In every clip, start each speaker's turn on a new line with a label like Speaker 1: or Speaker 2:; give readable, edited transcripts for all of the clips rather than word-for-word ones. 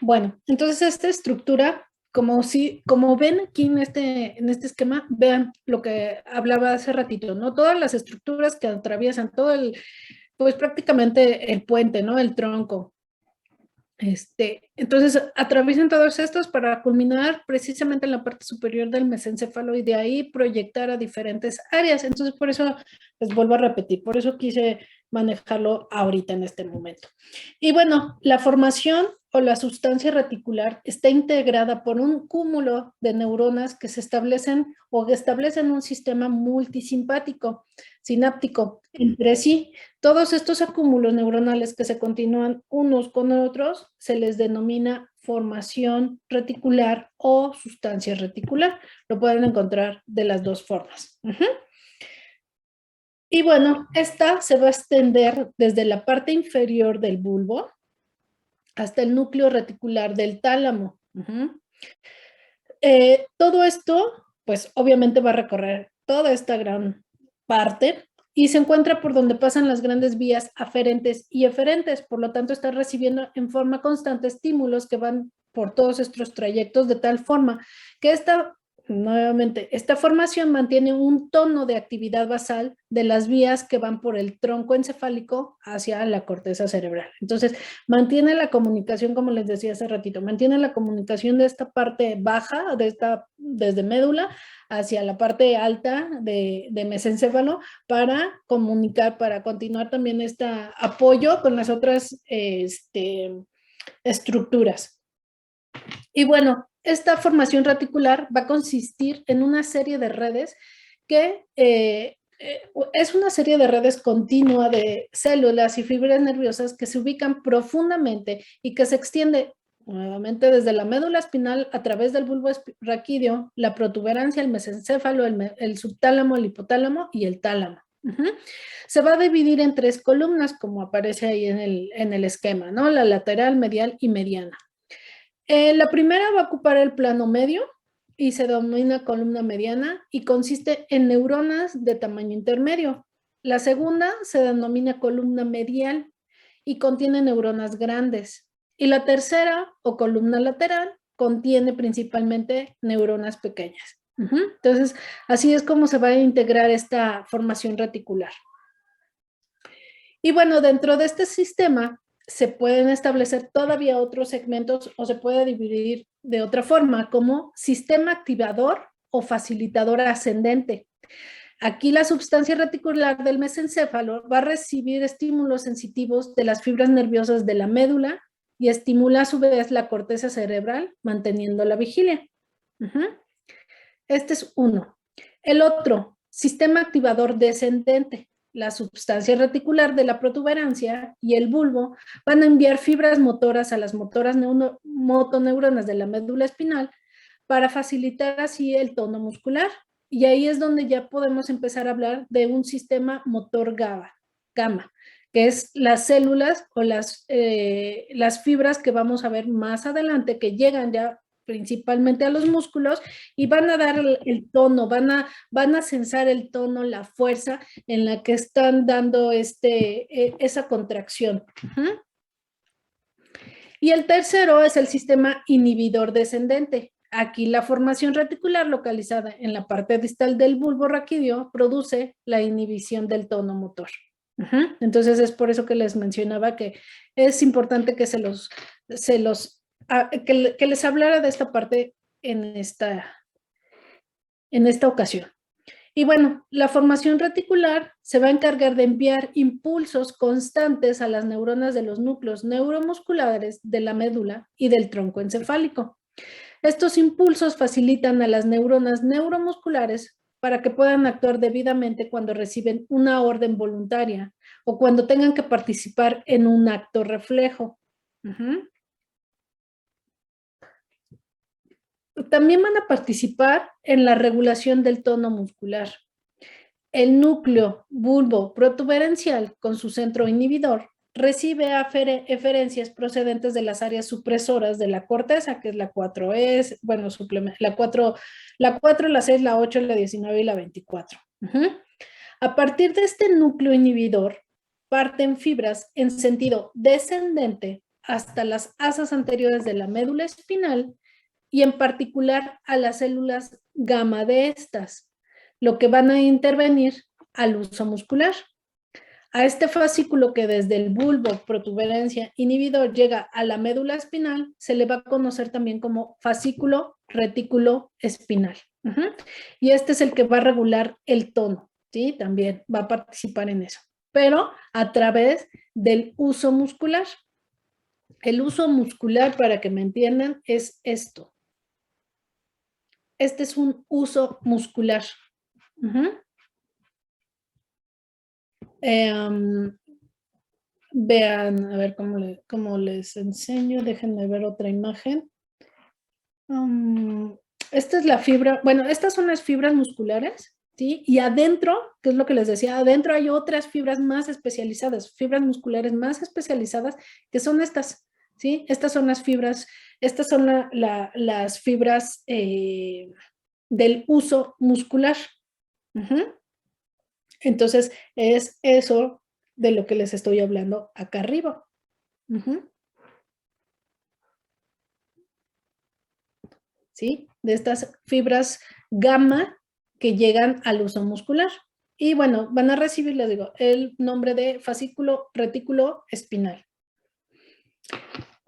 Speaker 1: Bueno, entonces esta estructura, como ven aquí en este esquema, vean lo que hablaba hace ratito, ¿no? Todas las estructuras que atraviesan todo pues prácticamente el puente, ¿no? El tronco. Entonces atraviesan todos estos para culminar precisamente en la parte superior del mesencéfalo y de ahí proyectar a diferentes áreas. Entonces por eso les vuelvo a repetir, por eso quise manejarlo ahorita en este momento. Y bueno, la formación o la sustancia reticular está integrada por un cúmulo de neuronas que se establecen o que establecen un sistema multisimpático, sináptico entre sí. Todos estos acúmulos neuronales que se continúan unos con otros se les denomina formación reticular o sustancia reticular. Lo pueden encontrar de las dos formas. Y bueno, esta se va a extender desde la parte inferior del bulbo hasta el núcleo reticular del tálamo. Todo esto, pues obviamente va a recorrer toda esta gran parte y se encuentra por donde pasan las grandes vías aferentes y eferentes, por lo tanto está recibiendo en forma constante estímulos que van por todos estos trayectos de tal forma que esta formación mantiene un tono de actividad basal de las vías que van por el tronco encefálico hacia la corteza cerebral. Entonces, mantiene la comunicación, como les decía hace ratito, mantiene la comunicación de esta parte baja, desde médula, hacia la parte alta de mesencéfalo para comunicar, para continuar también este apoyo con las otras estructuras. Y bueno, esta formación reticular va a consistir en una serie de redes que es una serie de redes continua de células y fibras nerviosas que se ubican profundamente y que se extiende nuevamente desde la médula espinal a través del bulbo raquídeo, la protuberancia, el mesencéfalo, el subtálamo, el hipotálamo y el tálamo. Se va a dividir en tres columnas, como aparece ahí en el esquema, ¿no? La lateral, medial y mediana. La primera va a ocupar el plano medio y se denomina columna mediana y consiste en neuronas de tamaño intermedio. La segunda se denomina columna medial y contiene neuronas grandes. Y la tercera o columna lateral contiene principalmente neuronas pequeñas. Entonces, así es como se va a integrar esta formación reticular. Y bueno, dentro de este sistema se pueden establecer todavía otros segmentos o se puede dividir de otra forma, como sistema activador o facilitador ascendente. Aquí la sustancia reticular del mesencéfalo va a recibir estímulos sensitivos de las fibras nerviosas de la médula y estimula a su vez la corteza cerebral, manteniendo la vigilia. Este es uno. El otro, sistema activador descendente. La sustancia reticular de la protuberancia y el bulbo van a enviar fibras motoras a las motoneuronas de la médula espinal para facilitar así el tono muscular. Y ahí es donde ya podemos empezar a hablar de un sistema motor gamma, que es las células o las fibras que vamos a ver más adelante que llegan ya principalmente a los músculos y van a dar el tono, van a sensar el tono, la fuerza en la que están dando esa contracción. Y el tercero es el sistema inhibidor descendente. Aquí la formación reticular localizada en la parte distal del bulbo raquídeo produce la inhibición del tono motor. Entonces es por eso que les mencionaba que es importante que que les hablara de esta parte en esta ocasión. Y bueno, la formación reticular se va a encargar de enviar impulsos constantes a las neuronas de los núcleos neuromusculares de la médula y del tronco encefálico. Estos impulsos facilitan a las neuronas neuromusculares para que puedan actuar debidamente cuando reciben una orden voluntaria o cuando tengan que participar en un acto reflejo. También van a participar en la regulación del tono muscular. El núcleo bulbo protuberencial con su centro inhibidor recibe eferencias procedentes de las áreas supresoras de la corteza, que es la 4E, bueno, la 4, la 6, la 8, la 19 y la 24. A partir de este núcleo inhibidor, parten fibras en sentido descendente hasta las asas anteriores de la médula espinal y en particular a las células gamma de estas, lo que van a intervenir al uso muscular. A este fascículo que desde el bulbo, protuberancia, inhibidor llega a la médula espinal, se le va a conocer también como fascículo retículo espinal. Y este es el que va a regular el tono, ¿sí? También va a participar en eso, pero a través del uso muscular. El uso muscular, para que me entiendan, es esto. Este es un uso muscular. Vean, a ver cómo les enseño. Déjenme ver otra imagen. Esta es la fibra. Bueno, estas son las fibras musculares, ¿sí? Y adentro, que es lo que les decía, adentro hay otras fibras más especializadas, fibras musculares más especializadas, que son estas, ¿sí? Estas son las fibras, estas son las fibras del uso muscular. Entonces, es eso de lo que les estoy hablando acá arriba. ¿Sí? De estas fibras gamma que llegan al uso muscular. Y bueno, van a recibir, les digo, el nombre de fascículo retículo espinal.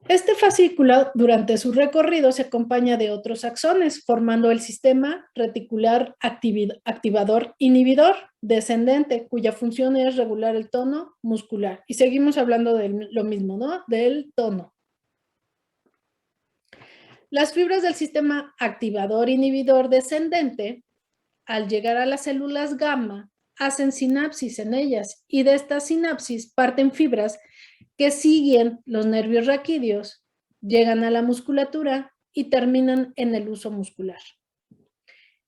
Speaker 1: Este fascículo durante su recorrido se acompaña de otros axones, formando el sistema reticular activador inhibidor descendente, cuya función es regular el tono muscular. Y seguimos hablando de lo mismo, ¿no? Del tono. Las fibras del sistema activador inhibidor descendente, al llegar a las células gamma, hacen sinapsis en ellas y de estas sinapsis parten fibras que siguen los nervios raquídeos, llegan a la musculatura y terminan en el uso muscular.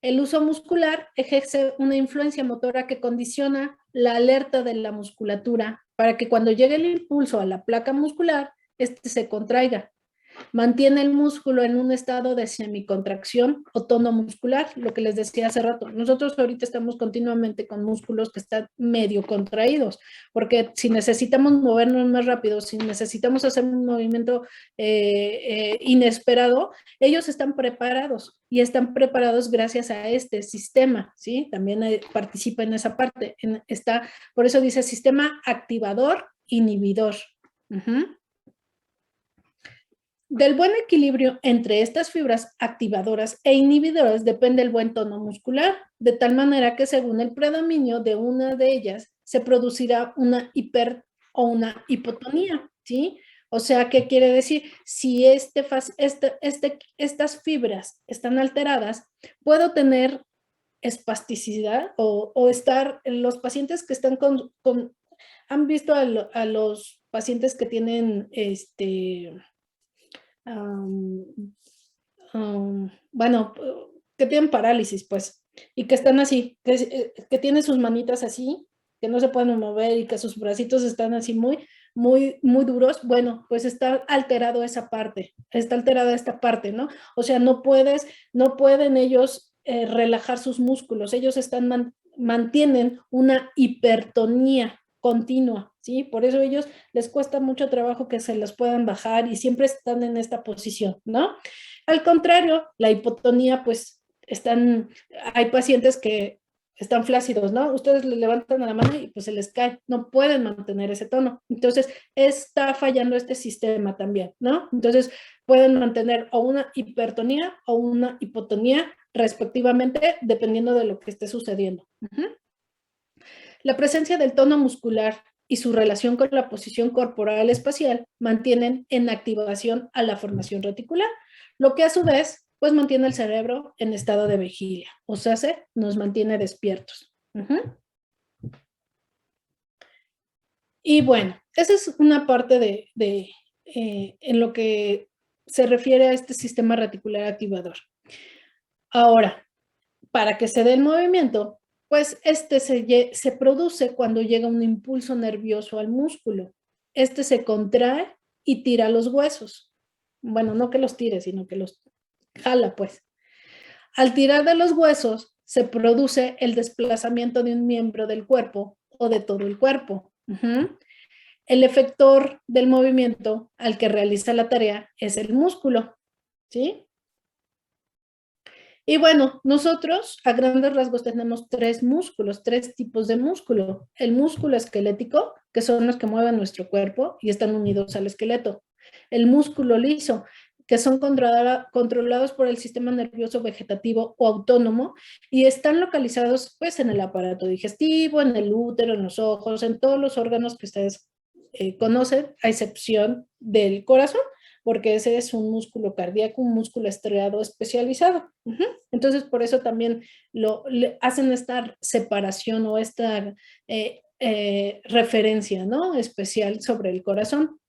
Speaker 1: El uso muscular ejerce una influencia motora que condiciona la alerta de la musculatura para que cuando llegue el impulso a la placa muscular, este se contraiga. Mantiene el músculo en un estado de semicontracción o tono muscular, lo que les decía hace rato. Nosotros ahorita estamos continuamente con músculos que están medio contraídos, porque si necesitamos movernos más rápido, si necesitamos hacer un movimiento inesperado, ellos están preparados y están preparados gracias a este sistema, ¿sí? También participa en esa parte. Por eso dice sistema activador inhibidor. Del buen equilibrio entre estas fibras activadoras e inhibidoras depende el buen tono muscular, de tal manera que según el predominio de una de ellas se producirá una hiper o una hipotonía, ¿sí? O sea, ¿qué quiere decir? Si estas fibras están alteradas, puedo tener espasticidad o estar, los pacientes que están han visto a los pacientes que tienen bueno, que tienen parálisis, pues, y que están así, que tienen sus manitas así, que no se pueden mover y que sus bracitos están así muy duros. Bueno, pues está alterado esa parte, está alterada esta parte, ¿no? O sea, no pueden ellos relajar sus músculos, ellos mantienen una hipertonía continua, ¿sí? Por eso ellos les cuesta mucho trabajo que se los puedan bajar y siempre están en esta posición, ¿no? Al contrario, la hipotonía, pues, hay pacientes que están flácidos, ¿no? Ustedes le levantan a la mano y pues se les cae, no pueden mantener ese tono. Entonces, está fallando este sistema también, ¿no? Entonces, pueden mantener o una hipertonía o una hipotonía respectivamente, dependiendo de lo que esté sucediendo. La presencia del tono muscular y su relación con la posición corporal espacial mantienen en activación a la formación reticular, lo que a su vez pues mantiene el cerebro en estado de vigilia, o sea, nos mantiene despiertos. Y bueno, esa es una parte en lo que se refiere a este sistema reticular activador. Ahora, para que se dé el movimiento, pues se produce cuando llega un impulso nervioso al músculo. Este se contrae y tira los huesos. Bueno, no que los tire, sino que los jala, pues. Al tirar de los huesos, se produce el desplazamiento de un miembro del cuerpo o de todo el cuerpo. el efector del movimiento al que realiza la tarea es el músculo, ¿sí? Y bueno, nosotros a grandes rasgos tenemos tres músculos, tres tipos de músculo. El músculo esquelético, que son los que mueven nuestro cuerpo y están unidos al esqueleto. El músculo liso, que son controlados por el sistema nervioso vegetativo o autónomo y están localizados pues en el aparato digestivo, en el útero, en los ojos, en todos los órganos que ustedes conocen, a excepción del corazón, porque ese es un músculo cardíaco, un músculo estriado especializado. Entonces, por eso también hacen esta separación o esta referencia, ¿no? Especial sobre el corazón.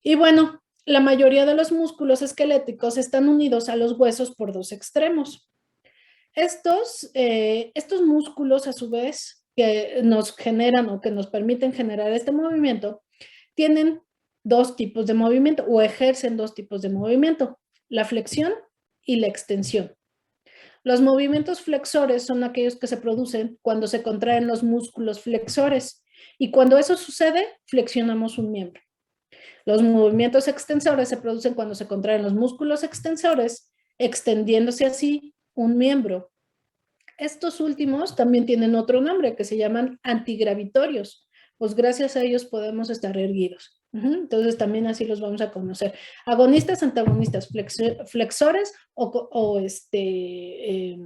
Speaker 1: Y bueno, la mayoría de los músculos esqueléticos están unidos a los huesos por dos extremos. Estos músculos, a su vez, que nos generan o que nos permiten generar este movimiento, tienen dos tipos de movimiento o ejercen dos tipos de movimiento, la flexión y la extensión. Los movimientos flexores son aquellos que se producen cuando se contraen los músculos flexores y cuando eso sucede, flexionamos un miembro. Los movimientos extensores se producen cuando se contraen los músculos extensores, extendiéndose así un miembro. Estos últimos también tienen otro nombre que se llaman antigravitorios, pues gracias a ellos podemos estar erguidos. Entonces también así los vamos a conocer. Agonistas, antagonistas, flexores o ¿cómo se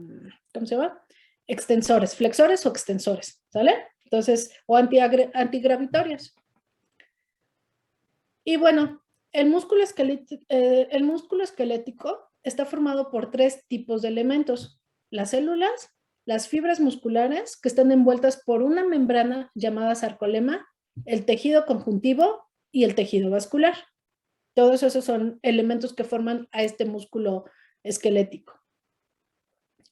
Speaker 1: llama? Extensores, flexores o extensores, ¿sale? Entonces, o antigravitorios. Y bueno, el músculo esquelético está formado por tres tipos de elementos: las células, las fibras musculares que están envueltas por una membrana llamada sarcolema, el tejido conjuntivo y el tejido vascular. Todos esos son elementos que forman a este músculo esquelético.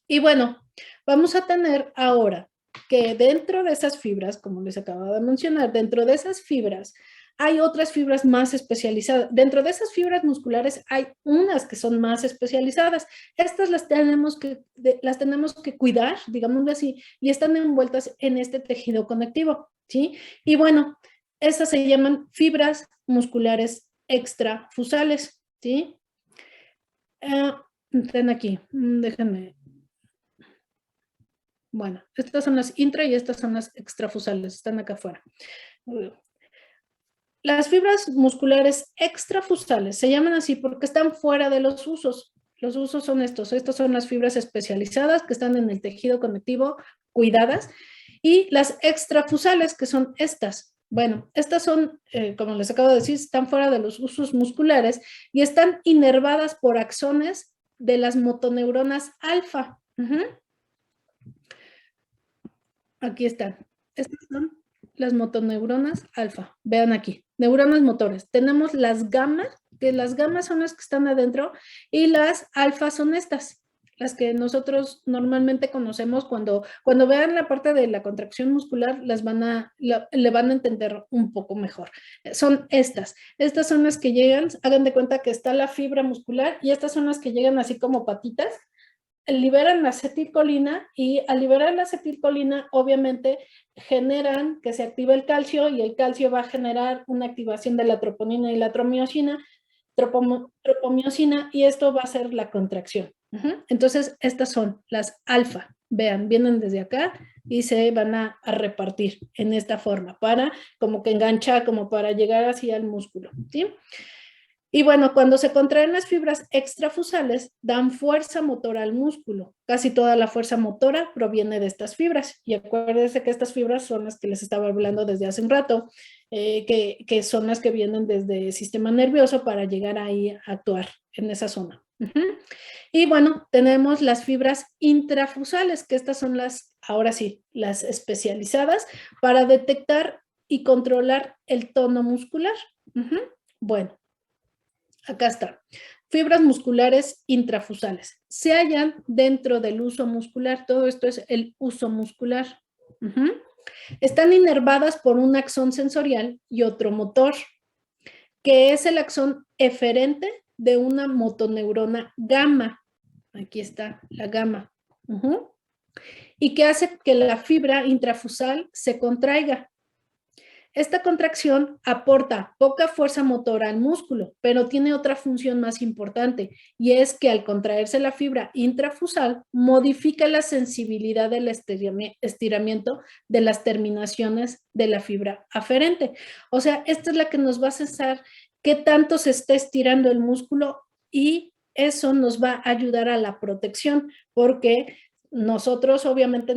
Speaker 1: Y bueno, vamos a tener ahora que dentro de esas fibras, como les acabo de mencionar, dentro de esas fibras hay otras fibras más especializadas. Dentro de esas fibras musculares hay unas que son más especializadas. Estas las tenemos que cuidar, digámoslo así, y están envueltas en este tejido conectivo, ¿sí? Y bueno, esas se llaman fibras musculares extrafusales, ¿sí? Están aquí, déjenme. Bueno, estas son las intra y estas son las extrafusales, están acá afuera. Las fibras musculares extrafusales se llaman así porque están fuera de los usos. Los usos son estos son las fibras especializadas que están en el tejido conectivo, cuidadas, y las extrafusales, que son estas. Bueno, estas son, como les acabo de decir, están fuera de los usos musculares y están inervadas por axones de las motoneuronas alfa. Aquí están. Estas son las motoneuronas alfa. Vean aquí, neuronas motores. Tenemos las gamas, que las gamas son las que están adentro, y las alfa son estas, las que nosotros normalmente conocemos. Cuando vean la parte de la contracción muscular, le van a entender un poco mejor. Son estas son las que llegan, hagan de cuenta que está la fibra muscular y estas son las que llegan así como patitas, liberan la acetilcolina y al liberar la acetilcolina obviamente generan que se active el calcio y el calcio va a generar una activación de la troponina y la tropomiosina y esto va a ser la contracción. Entonces estas son las alfa, vean, vienen desde acá y se van a repartir en esta forma para como que enganchar, como para llegar hacia el músculo, ¿sí? Y bueno, cuando se contraen las fibras extrafusales, dan fuerza motora al músculo. Casi toda la fuerza motora proviene de estas fibras. Y acuérdense que estas fibras son las que les estaba hablando desde hace un rato, que son las que vienen desde el sistema nervioso para llegar ahí a actuar en esa zona. Y bueno, tenemos las fibras intrafusales, que estas son ahora sí, las especializadas para detectar y controlar el tono muscular. Bueno. Acá está. Fibras musculares intrafusales. Se hallan dentro del uso muscular. Todo esto es el uso muscular. Están inervadas por un axón sensorial y otro motor, que es el axón eferente de una motoneurona gamma. Aquí está la gamma. Y que hace que la fibra intrafusal se contraiga. Esta contracción aporta poca fuerza motora al músculo, pero tiene otra función más importante, y es que al contraerse la fibra intrafusal, modifica la sensibilidad del estiramiento de las terminaciones de la fibra aferente. O sea, esta es la que nos va a cesar qué tanto se está estirando el músculo, y eso nos va a ayudar a la protección, porque nosotros obviamente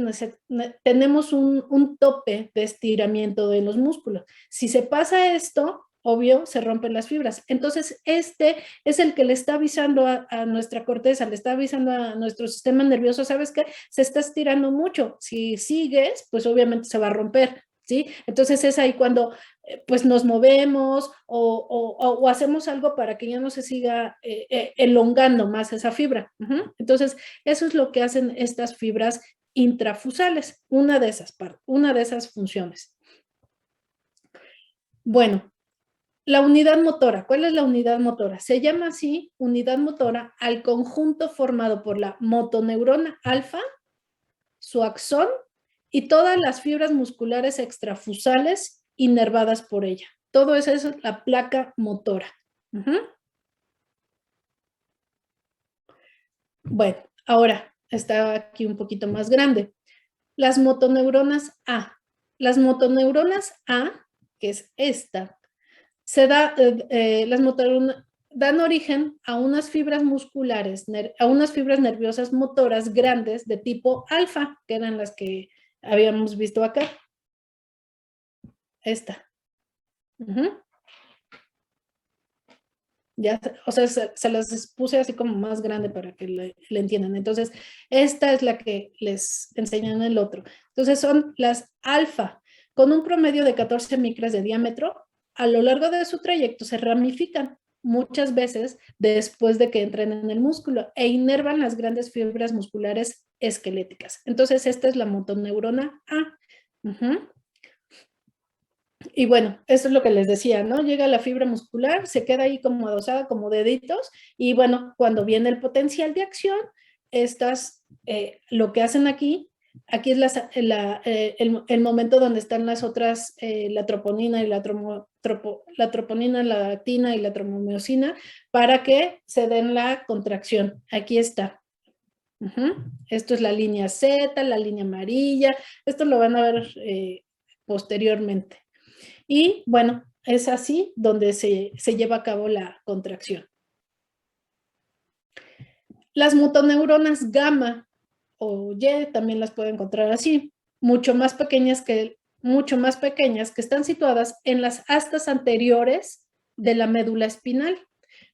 Speaker 1: tenemos un tope de estiramiento de los músculos. Si se pasa esto, obvio, se rompen las fibras. Entonces, este es el que le está avisando a nuestra corteza, le está avisando a nuestro sistema nervioso, ¿sabes qué? Se está estirando mucho. Si sigues, pues obviamente se va a romper, ¿sí? Entonces es ahí cuando pues nos movemos o hacemos algo para que ya no se siga elongando más esa fibra. Entonces, eso es lo que hacen estas fibras intrafusales, una de esas funciones. Bueno, la unidad motora. ¿Cuál es la unidad motora? Se llama así unidad motora al conjunto formado por la motoneurona alfa, su axón y todas las fibras musculares extrafusales inervadas por ella. Todo eso es la placa motora. Bueno, ahora está aquí un poquito más grande. Las motoneuronas A. Las motoneuronas A, que es esta, las motoneuronas dan origen a unas fibras musculares, a unas fibras nerviosas motoras grandes de tipo alfa, que eran las que habíamos visto acá. Esta. Ya, o sea, se las puse así como más grande para que le entiendan. Entonces, esta es la que les enseñan en el otro. Entonces, son las alfa, con un promedio de 14 micras de diámetro. A lo largo de su trayecto se ramifican muchas veces después de que entren en el músculo e inervan las grandes fibras musculares esqueléticas. Entonces, esta es la motoneurona A. Y bueno, eso es lo que les decía, ¿no? Llega la fibra muscular, se queda ahí como adosada, como deditos, y bueno, cuando viene el potencial de acción, estas, lo que hacen aquí es el momento donde están las otras, la troponina y la troponina, la actina y la tromomiosina, para que se den la contracción. Aquí está. Esto es la línea Z, la línea amarilla, esto lo van a ver posteriormente. Y bueno, es así donde se lleva a cabo la contracción. Las motoneuronas gamma o Y también las pueden encontrar así, mucho más pequeñas que están situadas en las astas anteriores de la médula espinal,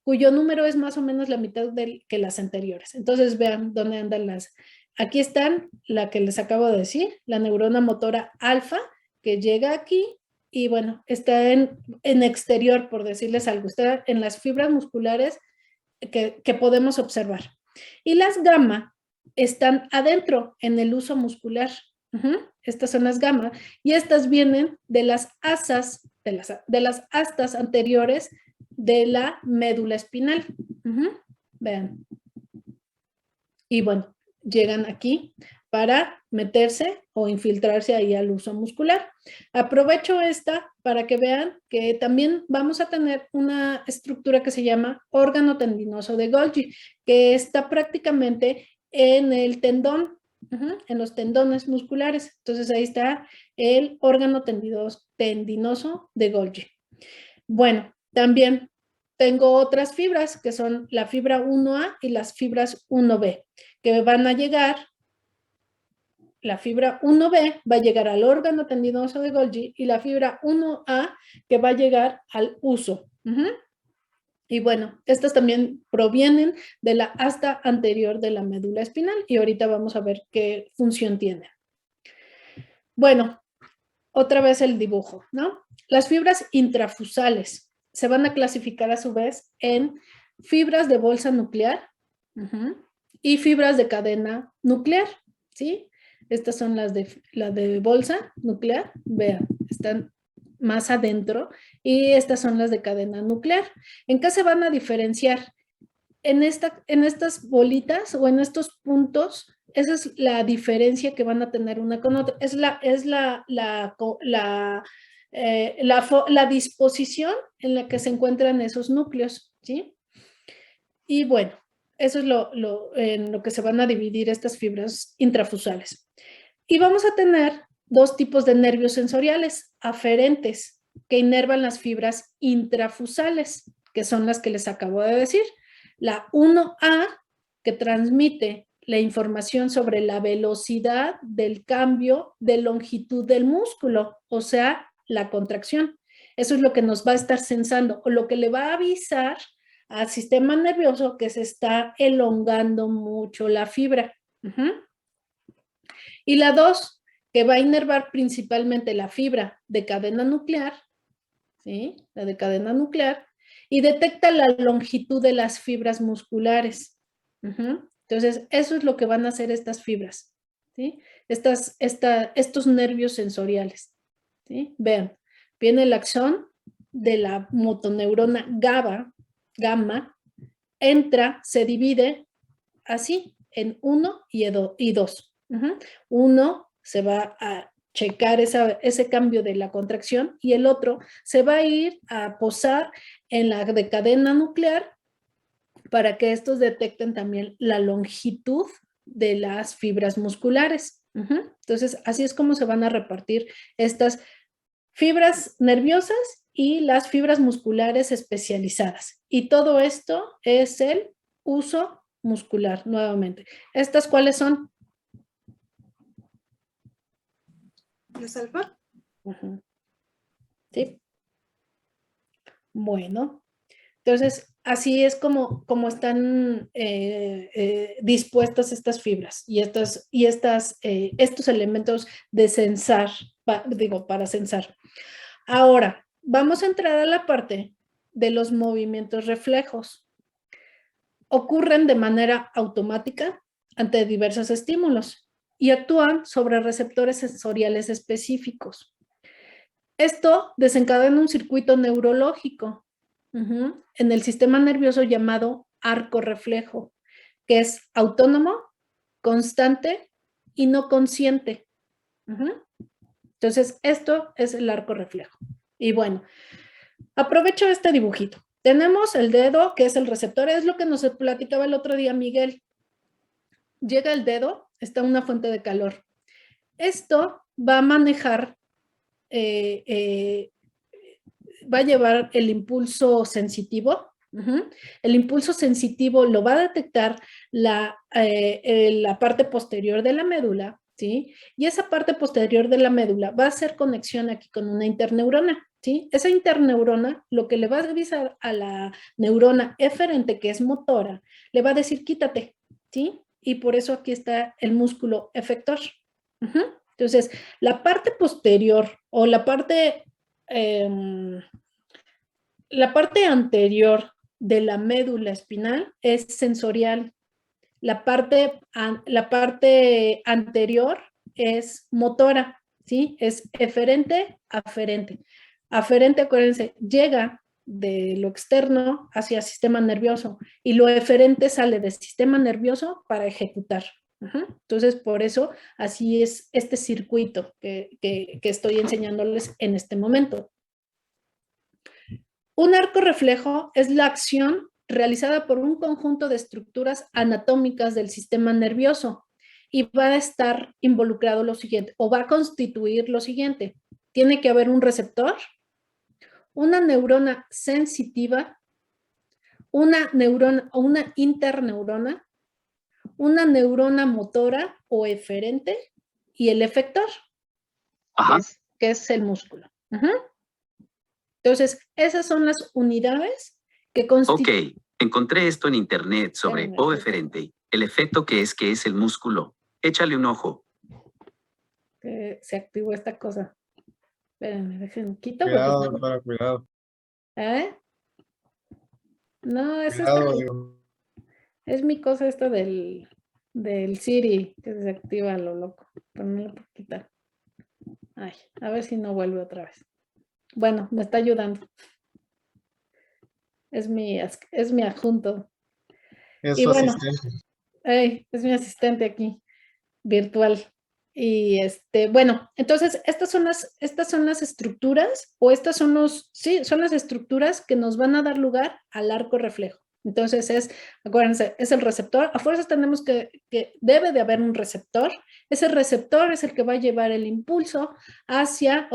Speaker 1: cuyo número es más o menos la mitad que las anteriores. Entonces vean dónde andan las. Aquí están la que les acabo de decir, la neurona motora alfa, que llega aquí y bueno, está en exterior, por decirles algo, está en las fibras musculares que podemos observar. Y las gamma están adentro en el uso muscular. Estas son las gamma y estas vienen de las asas, de las astas anteriores de la médula espinal. Vean. Y bueno, llegan aquí para meterse o infiltrarse ahí al uso muscular. Aprovecho esta para que vean que también vamos a tener una estructura que se llama órgano tendinoso de Golgi, que está prácticamente en el tendón, en los tendones musculares. Entonces ahí está el órgano tendinoso de Golgi. Bueno, también tengo otras fibras que son la fibra 1A y las fibras 1B, que van a llegar, la fibra 1B va a llegar al órgano tendinoso de Golgi y la fibra 1A que va a llegar al uso. Y bueno, estas también provienen de la asta anterior de la médula espinal y ahorita vamos a ver qué función tiene. Bueno, otra vez el dibujo, ¿no? Las fibras intrafusales se van a clasificar a su vez en fibras de bolsa nuclear y fibras de cadena nuclear, ¿sí? Estas son la de bolsa nuclear, vean, están más adentro, y estas son las de cadena nuclear. ¿En qué se van a diferenciar? En estas bolitas o en estos puntos, esa es la diferencia que van a tener una con otra. Es la la disposición en la que se encuentran esos núcleos, ¿sí? Y bueno, eso es en lo que se van a dividir estas fibras intrafusales. Y vamos a tener dos tipos de nervios sensoriales aferentes que inervan las fibras intrafusales, que son las que les acabo de decir. La 1A, que transmite la información sobre la velocidad del cambio de longitud del músculo, o sea, la contracción. Eso es lo que nos va a estar sensando o lo que le va a avisar al sistema nervioso que se está elongando mucho la fibra. Y la 2, que va a inervar principalmente la fibra de cadena nuclear, ¿sí? La de cadena nuclear, y detecta la longitud de las fibras musculares. Entonces, eso es lo que van a hacer estas fibras, ¿sí? Estos nervios sensoriales, ¿sí? Vean, viene el axón de la motoneurona gamma, entra, se divide así en 1 y 2. Uno se va a checar ese cambio de la contracción y el otro se va a ir a posar en la de cadena nuclear para que estos detecten también la longitud de las fibras musculares. Entonces, así es como se van a repartir estas fibras nerviosas y las fibras musculares especializadas. Y todo esto es el uso muscular, nuevamente. ¿Estas cuáles son?
Speaker 2: ¿Las alfa?
Speaker 1: Sí. Bueno, entonces así es como están dispuestas estas fibras y estos elementos de sensar, para sensar. Ahora, vamos a entrar a la parte de los movimientos reflejos. Ocurren de manera automática ante diversos estímulos y actúan sobre receptores sensoriales específicos. Esto desencadena un circuito neurológico en el sistema nervioso llamado arco reflejo, que es autónomo, constante y no consciente. Entonces, esto es el arco reflejo. Y bueno, aprovecho este dibujito. Tenemos el dedo, que es el receptor, es lo que nos platicaba el otro día Miguel. Llega el dedo, está una fuente de calor. Esto va a manejar, va a llevar el impulso sensitivo. El impulso sensitivo lo va a detectar la parte posterior de la médula, ¿sí? Y esa parte posterior de la médula va a hacer conexión aquí con una interneurona, ¿sí? Esa interneurona lo que le va a avisar a la neurona eferente, que es motora, le va a decir quítate, ¿sí? Y por eso aquí está el músculo efector. Entonces, la parte posterior o la parte anterior de la médula espinal es sensorial. La parte anterior es motora, ¿sí? Es eferente, aferente. Aferente, acuérdense, llega de lo externo hacia el sistema nervioso y lo eferente sale del sistema nervioso para ejecutar. Entonces, por eso, así es este circuito que estoy enseñándoles en este momento. Un arco reflejo es la acción realizada por un conjunto de estructuras anatómicas del sistema nervioso y va a estar involucrado lo siguiente, o va a constituir lo siguiente. Tiene que haber un receptor, una neurona sensitiva, una neurona o una interneurona, una neurona motora o eferente y el efector, que es el músculo. Entonces, esas son las unidades que constituyen.
Speaker 3: Ok, encontré esto en internet sobre O eferente. El efecto que es el músculo. Échale un ojo.
Speaker 1: Se activó esta cosa. Espérenme, déjenme quito.
Speaker 4: Cuidado,
Speaker 1: Porque...
Speaker 4: doctora, cuidado.
Speaker 1: ¿Eh? No, es
Speaker 4: Cuidado,
Speaker 1: es mi cosa esta del Siri que se activa a lo loco. Pero no lo puedo quitar. Ay, a ver si no vuelve otra vez. Bueno, me está ayudando. Es mi adjunto.
Speaker 4: Es
Speaker 1: Y
Speaker 4: su
Speaker 1: bueno,
Speaker 4: asistente.
Speaker 1: es mi asistente aquí, virtual. Bueno, entonces estas son las estructuras o son las estructuras que nos van a dar lugar al arco reflejo. Entonces acuérdense, es el receptor. A fuerzas tenemos que debe de haber un receptor. Ese receptor es el que va a llevar el impulso hacia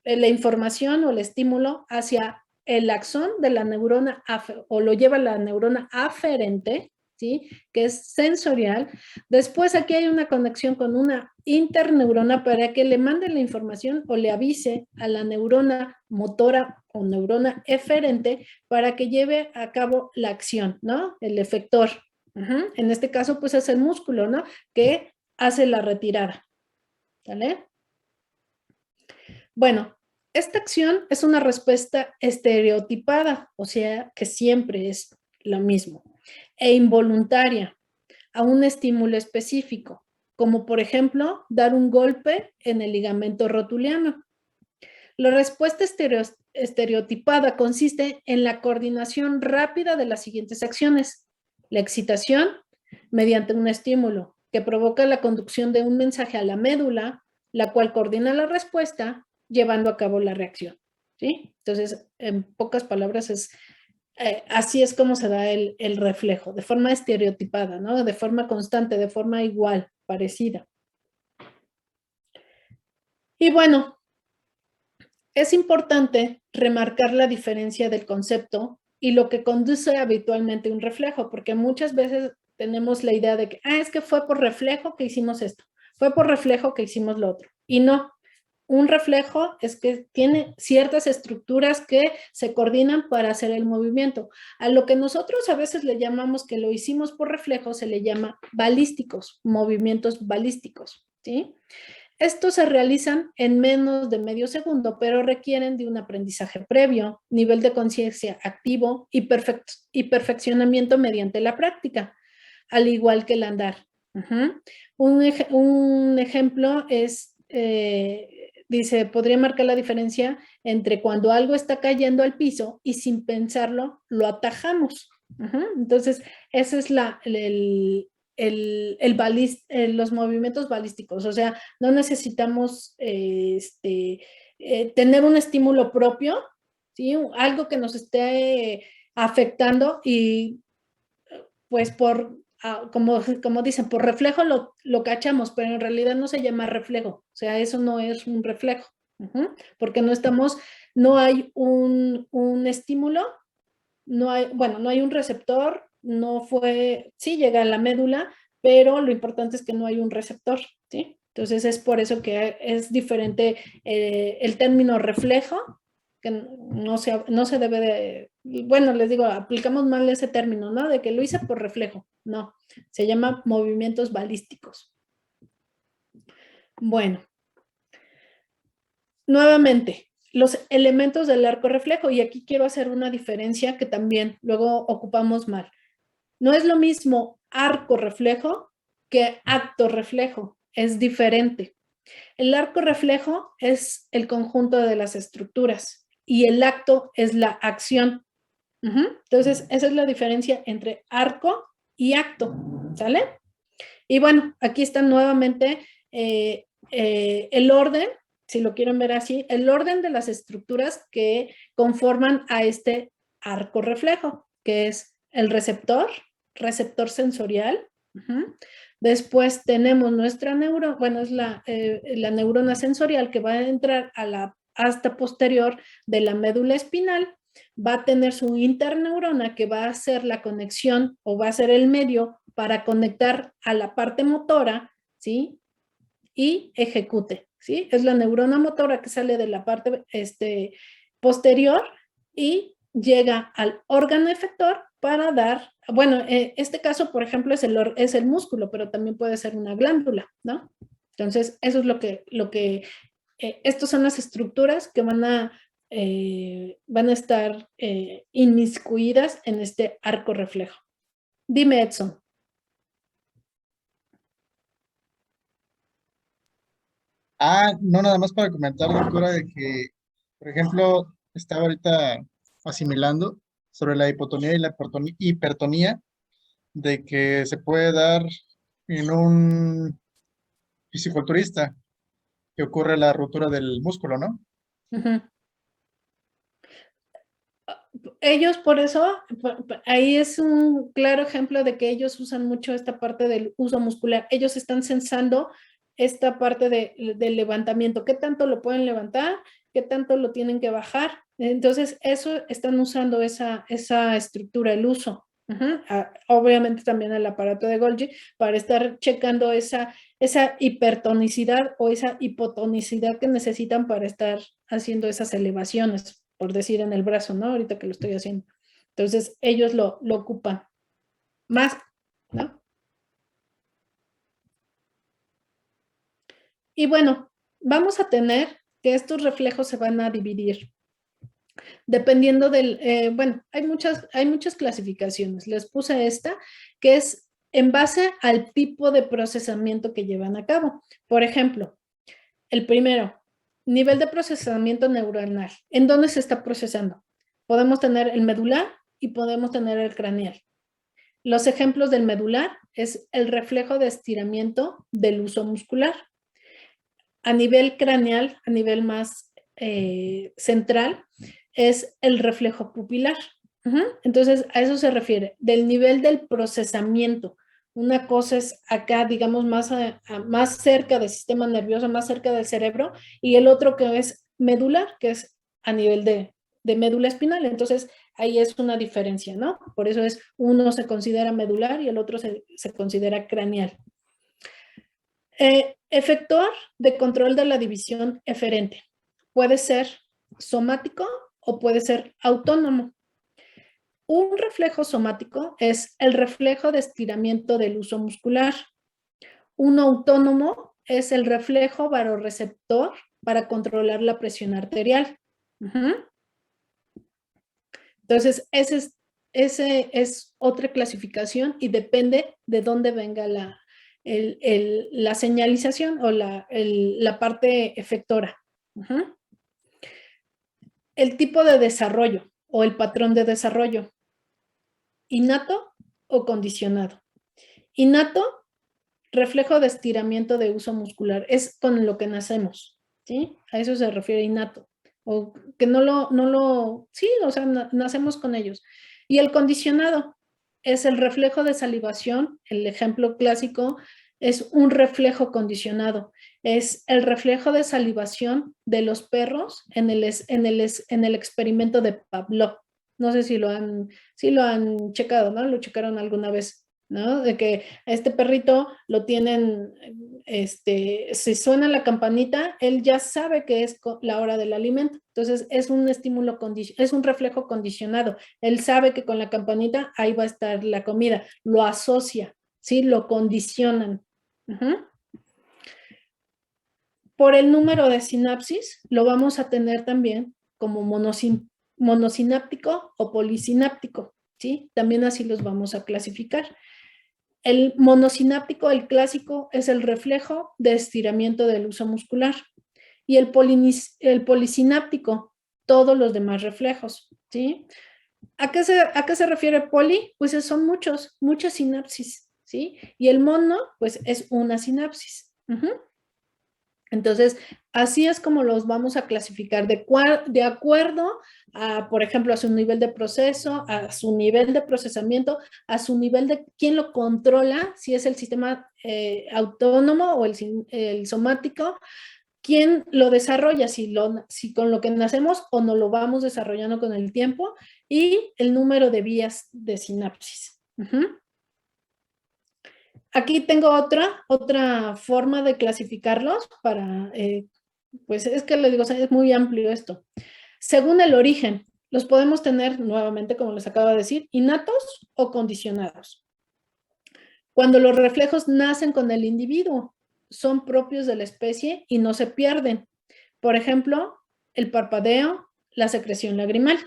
Speaker 1: la información o el estímulo hacia el axón de la neurona o lo lleva la neurona aferente, ¿sí? Que es sensorial. Después aquí hay una conexión con una interneurona para que le mande la información o le avise a la neurona motora o neurona eferente para que lleve a cabo la acción, ¿no? El efector. En este caso, pues es el músculo, ¿no? Que hace la retirada. ¿Vale? Bueno, esta acción es una respuesta estereotipada, o sea, que siempre es lo mismo, e involuntaria a un estímulo específico, como por ejemplo dar un golpe en el ligamento rotuliano. La respuesta estereotipada consiste en la coordinación rápida de las siguientes acciones. La excitación mediante un estímulo que provoca la conducción de un mensaje a la médula, la cual coordina la respuesta llevando a cabo la reacción. ¿Sí? Entonces, en pocas palabras, así es como se da el reflejo, de forma estereotipada, ¿no? De forma constante, de forma igual, parecida. Y bueno, es importante remarcar la diferencia del concepto y lo que conduce habitualmente a un reflejo, porque muchas veces tenemos la idea de que, es que fue por reflejo que hicimos esto, fue por reflejo que hicimos lo otro. Y no, un reflejo es que tiene ciertas estructuras que se coordinan para hacer el movimiento. A lo que nosotros a veces le llamamos que lo hicimos por reflejo, se le llama balísticos, movimientos balísticos, ¿sí? Estos se realizan en menos de medio segundo, pero requieren de un aprendizaje previo, nivel de conciencia activo y perfeccionamiento mediante la práctica, al igual que el andar. Un ejemplo es, dice, podría marcar la diferencia entre cuando algo está cayendo al piso y sin pensarlo lo atajamos. Entonces, ese es los movimientos balísticos, o sea, no necesitamos tener un estímulo propio, ¿sí? Algo que nos esté afectando y pues como dicen, por reflejo lo cachamos, pero en realidad no se llama reflejo, o sea, eso no es un reflejo, porque no hay un estímulo, no hay un receptor, sí llega a la médula, pero lo importante es que no hay un receptor, ¿sí? Entonces es por eso que es diferente el término reflejo, que no se debe de, bueno, les digo, aplicamos mal ese término, ¿no? De que lo hice por reflejo, no, se llama movimientos balísticos. Bueno, nuevamente, los elementos del arco reflejo, y aquí quiero hacer una diferencia que también luego ocupamos mal. No es lo mismo arco reflejo que acto reflejo, es diferente. El arco reflejo es el conjunto de las estructuras y el acto es la acción. Entonces, esa es la diferencia entre arco y acto, ¿sale? Y bueno, aquí está nuevamente el orden, si lo quieren ver así, el orden de las estructuras que conforman a este arco reflejo, que es el receptor sensorial. Después tenemos nuestra neurona, bueno, es la neurona sensorial que va a entrar a la asta posterior de la médula espinal, va a tener su interneurona que va a hacer la conexión o va a ser el medio para conectar a la parte motora, ¿sí? Y ejecute, ¿sí? Es la neurona motora que sale de la parte posterior y llega al órgano efector para dar, bueno, este caso, por ejemplo, es el músculo, pero también puede ser una glándula, ¿no? Entonces, eso es lo que estas son las estructuras que van a estar inmiscuidas en este arco reflejo. Dime, Edson.
Speaker 4: No, nada más para comentar, doctora, de que, por ejemplo, estaba ahorita asimilando sobre la hipotonía y la hipertonía, de que se puede dar en un fisiculturista, que ocurre la ruptura del músculo, ¿no?
Speaker 1: Ujú. Ellos por eso, ahí es un claro ejemplo de que ellos usan mucho esta parte del uso muscular. Ellos están censando esta parte del levantamiento, qué tanto lo pueden levantar, qué tanto lo tienen que bajar. Entonces, eso están usando esa estructura, el uso. Obviamente también el aparato de Golgi para estar checando esa hipertonicidad o esa hipotonicidad que necesitan para estar haciendo esas elevaciones, por decir en el brazo, ¿no? Ahorita que lo estoy haciendo. Entonces, ellos lo ocupan más, ¿no? Y bueno, vamos a tener que estos reflejos se van a dividir. Dependiendo del, bueno, hay muchas clasificaciones. Les puse esta, que es en base al tipo de procesamiento que llevan a cabo. Por ejemplo, el primero, nivel de procesamiento neuronal. ¿En dónde se está procesando? Podemos tener el medular y podemos tener el craneal. Los ejemplos del medular es el reflejo de estiramiento del uso muscular. A nivel craneal, a nivel más central, es el reflejo pupilar. Entonces, a eso se refiere, del nivel del procesamiento. Una cosa es acá, digamos, más cerca del sistema nervioso, más cerca del cerebro, y el otro que es medular, que es a nivel de médula espinal. Entonces, ahí es una diferencia, ¿no? Por eso es, uno se considera medular y el otro se considera craneal. Efector de control de la división eferente. Puede ser somático o puede ser autónomo. Un reflejo somático es el reflejo de estiramiento del uso muscular. Un autónomo es el reflejo barorreceptor para controlar la presión arterial. Entonces, ese es otra clasificación y depende de dónde venga la señalización o la parte efectora. El tipo de desarrollo o el patrón de desarrollo. Innato o condicionado. Innato, reflejo de estiramiento de uso muscular. Es con lo que nacemos, ¿sí? A eso se refiere innato. O que sí, o sea, nacemos con ellos. Y el condicionado es el reflejo de salivación. El ejemplo clásico es un reflejo condicionado. Es el reflejo de salivación de los perros en el experimento de Pavlov. No sé si lo han checado, ¿no? Lo checaron alguna vez, ¿no? De que a este perrito lo tienen, si suena la campanita, él ya sabe que es la hora del alimento. Entonces es un estímulo, es un reflejo condicionado. Él sabe que con la campanita ahí va a estar la comida. Lo asocia, ¿sí? Lo condicionan. Por el número de sinapsis, lo vamos a tener también como monosináptico o polisináptico, ¿sí? También así los vamos a clasificar. El monosináptico, el clásico, es el reflejo de estiramiento del uso muscular. Y el polisináptico, todos los demás reflejos, ¿sí? ¿A qué se refiere poli? Pues son muchas sinapsis, ¿sí? Y el mono, pues es una sinapsis. Entonces, así es como los vamos a clasificar de acuerdo a, por ejemplo, a su nivel de proceso, a su nivel de procesamiento, a su nivel de quién lo controla, si es el sistema autónomo o el somático, quién lo desarrolla, si con lo que nacemos o no lo vamos desarrollando con el tiempo, y el número de vías de sinapsis. Aquí tengo otra forma de clasificarlos para, pues es que les digo, es muy amplio esto. Según el origen, los podemos tener nuevamente, como les acabo de decir, innatos o condicionados. Cuando los reflejos nacen con el individuo, son propios de la especie y no se pierden. Por ejemplo, el parpadeo, la secreción lagrimal.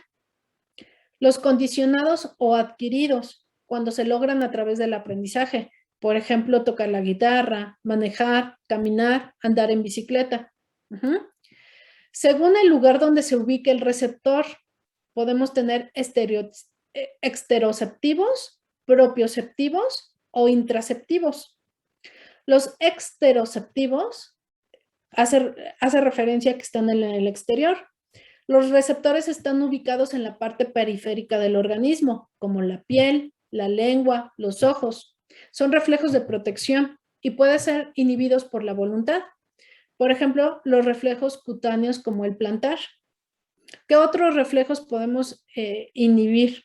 Speaker 1: Los condicionados o adquiridos, cuando se logran a través del aprendizaje. Por ejemplo, tocar la guitarra, manejar, caminar, andar en bicicleta. Según el lugar donde se ubique el receptor, podemos tener exteroceptivos, propioceptivos o intraceptivos. Los exteroceptivos hace referencia a que están en el exterior. Los receptores están ubicados en la parte periférica del organismo, como la piel, la lengua, los ojos. Son reflejos de protección y pueden ser inhibidos por la voluntad. Por ejemplo, los reflejos cutáneos como el plantar. ¿Qué otros reflejos podemos inhibir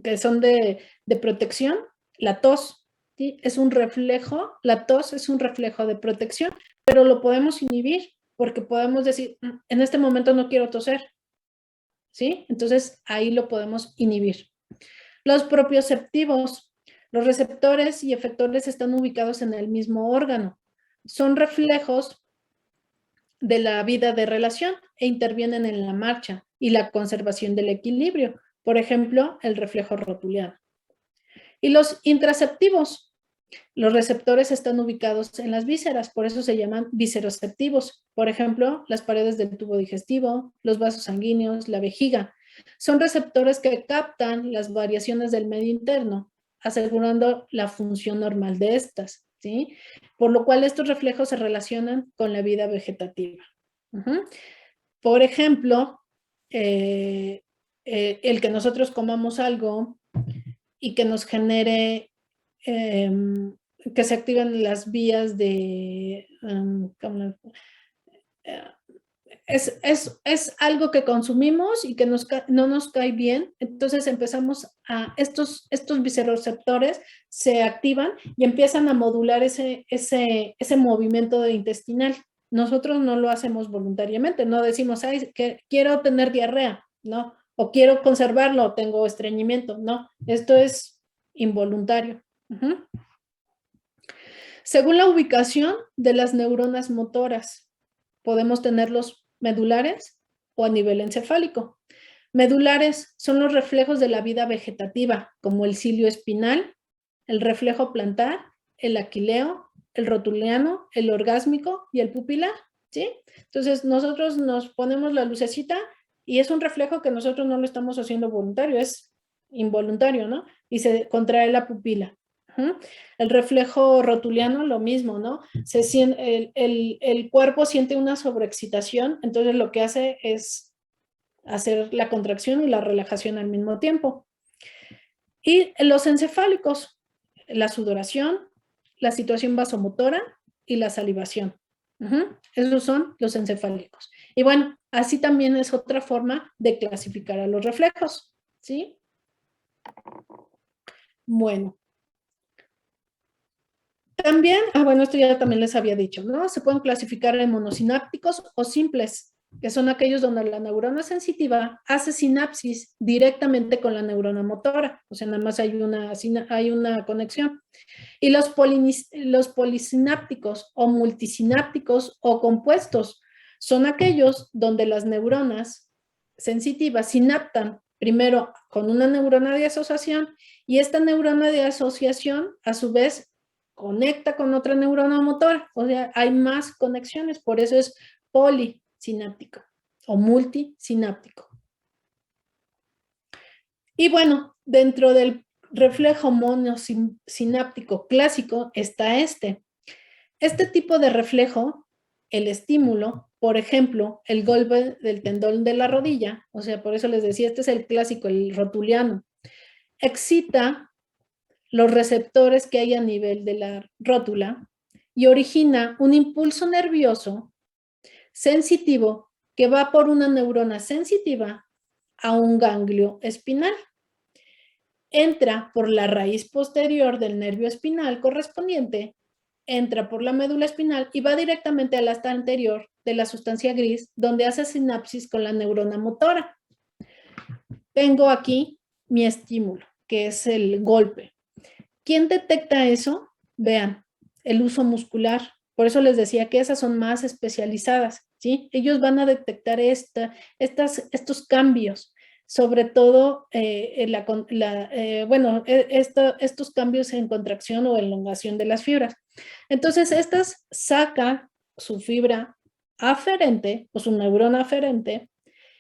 Speaker 1: que son de protección? La tos, ¿sí? Es un reflejo, la tos es un reflejo de protección, pero lo podemos inhibir porque podemos decir, en este momento no quiero toser, ¿sí? Entonces ahí lo podemos inhibir. Los propioceptivos, los receptores y efectores están ubicados en el mismo órgano. Son reflejos de la vida de relación e intervienen en la marcha y la conservación del equilibrio. Por ejemplo, el reflejo rotuliano. Y los intraceptivos, los receptores están ubicados en las vísceras, por eso se llaman visceroceptivos. Por ejemplo, las paredes del tubo digestivo, los vasos sanguíneos, la vejiga. Son receptores que captan las variaciones del medio interno, asegurando la función normal de estas, ¿sí? Por lo cual estos reflejos se relacionan con la vida vegetativa. Por ejemplo, el que nosotros comamos algo y que nos genere que se activan las vías de es algo que consumimos y que no nos cae bien, entonces empezamos a, estos visceroceptores se activan y empiezan a modular ese movimiento intestinal. Nosotros no lo hacemos voluntariamente, no decimos, ay, que quiero tener diarrea, no, o quiero conservarlo, tengo estreñimiento, no, esto es involuntario. Según la ubicación de las neuronas motoras, podemos tenerlos medulares o a nivel encefálico. Medulares son los reflejos de la vida vegetativa, como el cilio espinal, el reflejo plantar, el aquileo, el rotuliano, el orgásmico y el pupilar, ¿sí? Entonces, nosotros nos ponemos la lucecita y es un reflejo que nosotros no lo estamos haciendo voluntario, es involuntario, ¿no? Y se contrae la pupila. El reflejo rotuliano, lo mismo, ¿no? El cuerpo siente una sobreexcitación, entonces lo que hace es hacer la contracción y la relajación al mismo tiempo. Y los encefálicos, la sudoración, la situación vasomotora y la salivación. Esos son los encefálicos. Y bueno, así también es otra forma de clasificar a los reflejos, ¿sí? Bueno. También, bueno, esto ya también les había dicho, ¿no? Se pueden clasificar en monosinápticos o simples, que son aquellos donde la neurona sensitiva hace sinapsis directamente con la neurona motora, o sea, nada más hay una conexión. Y los polisinápticos o multisinápticos o compuestos son aquellos donde las neuronas sensitivas sinaptan primero con una neurona de asociación y esta neurona de asociación a su vez conecta con otra neurona motora, o sea, hay más conexiones, por eso es polisináptico o multisináptico. Y bueno, dentro del reflejo monosináptico clásico está este. Este tipo de reflejo, el estímulo, por ejemplo, el golpe del tendón de la rodilla, o sea, por eso les decía, este es el clásico, el rotuliano, excita los receptores que hay a nivel de la rótula y origina un impulso nervioso sensitivo que va por una neurona sensitiva a un ganglio espinal. Entra por la raíz posterior del nervio espinal correspondiente, entra por la médula espinal y va directamente al asta anterior de la sustancia gris, donde hace sinapsis con la neurona motora. Tengo aquí mi estímulo, que es el golpe. ¿Quién detecta eso? Vean, el uso muscular. Por eso les decía que esas son más especializadas, ¿sí? Ellos van a detectar estos cambios, sobre todo estos cambios en contracción o elongación de las fibras. Entonces, estas sacan su fibra aferente o su neurona aferente,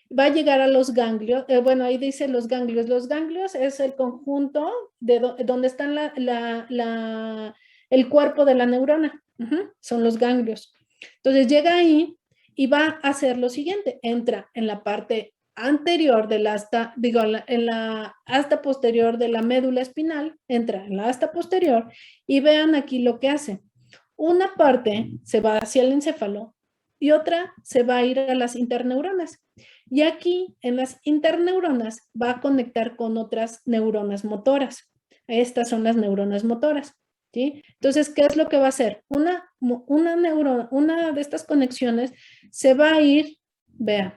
Speaker 1: va a llegar a los ganglios, ahí dice los ganglios es el conjunto de donde están el cuerpo de la neurona, son los ganglios. Entonces llega ahí y va a hacer lo siguiente, entra en la parte anterior del asta, digo, en la asta posterior de la médula espinal, entra en la asta posterior y vean aquí lo que hace. Una parte se va hacia el encéfalo y otra se va a ir a las interneuronas. Y aquí en las interneuronas va a conectar con otras neuronas motoras. Estas son las neuronas motoras. ¿Sí? Entonces, ¿qué es lo que va a hacer? Una de estas conexiones se va a ir, vean,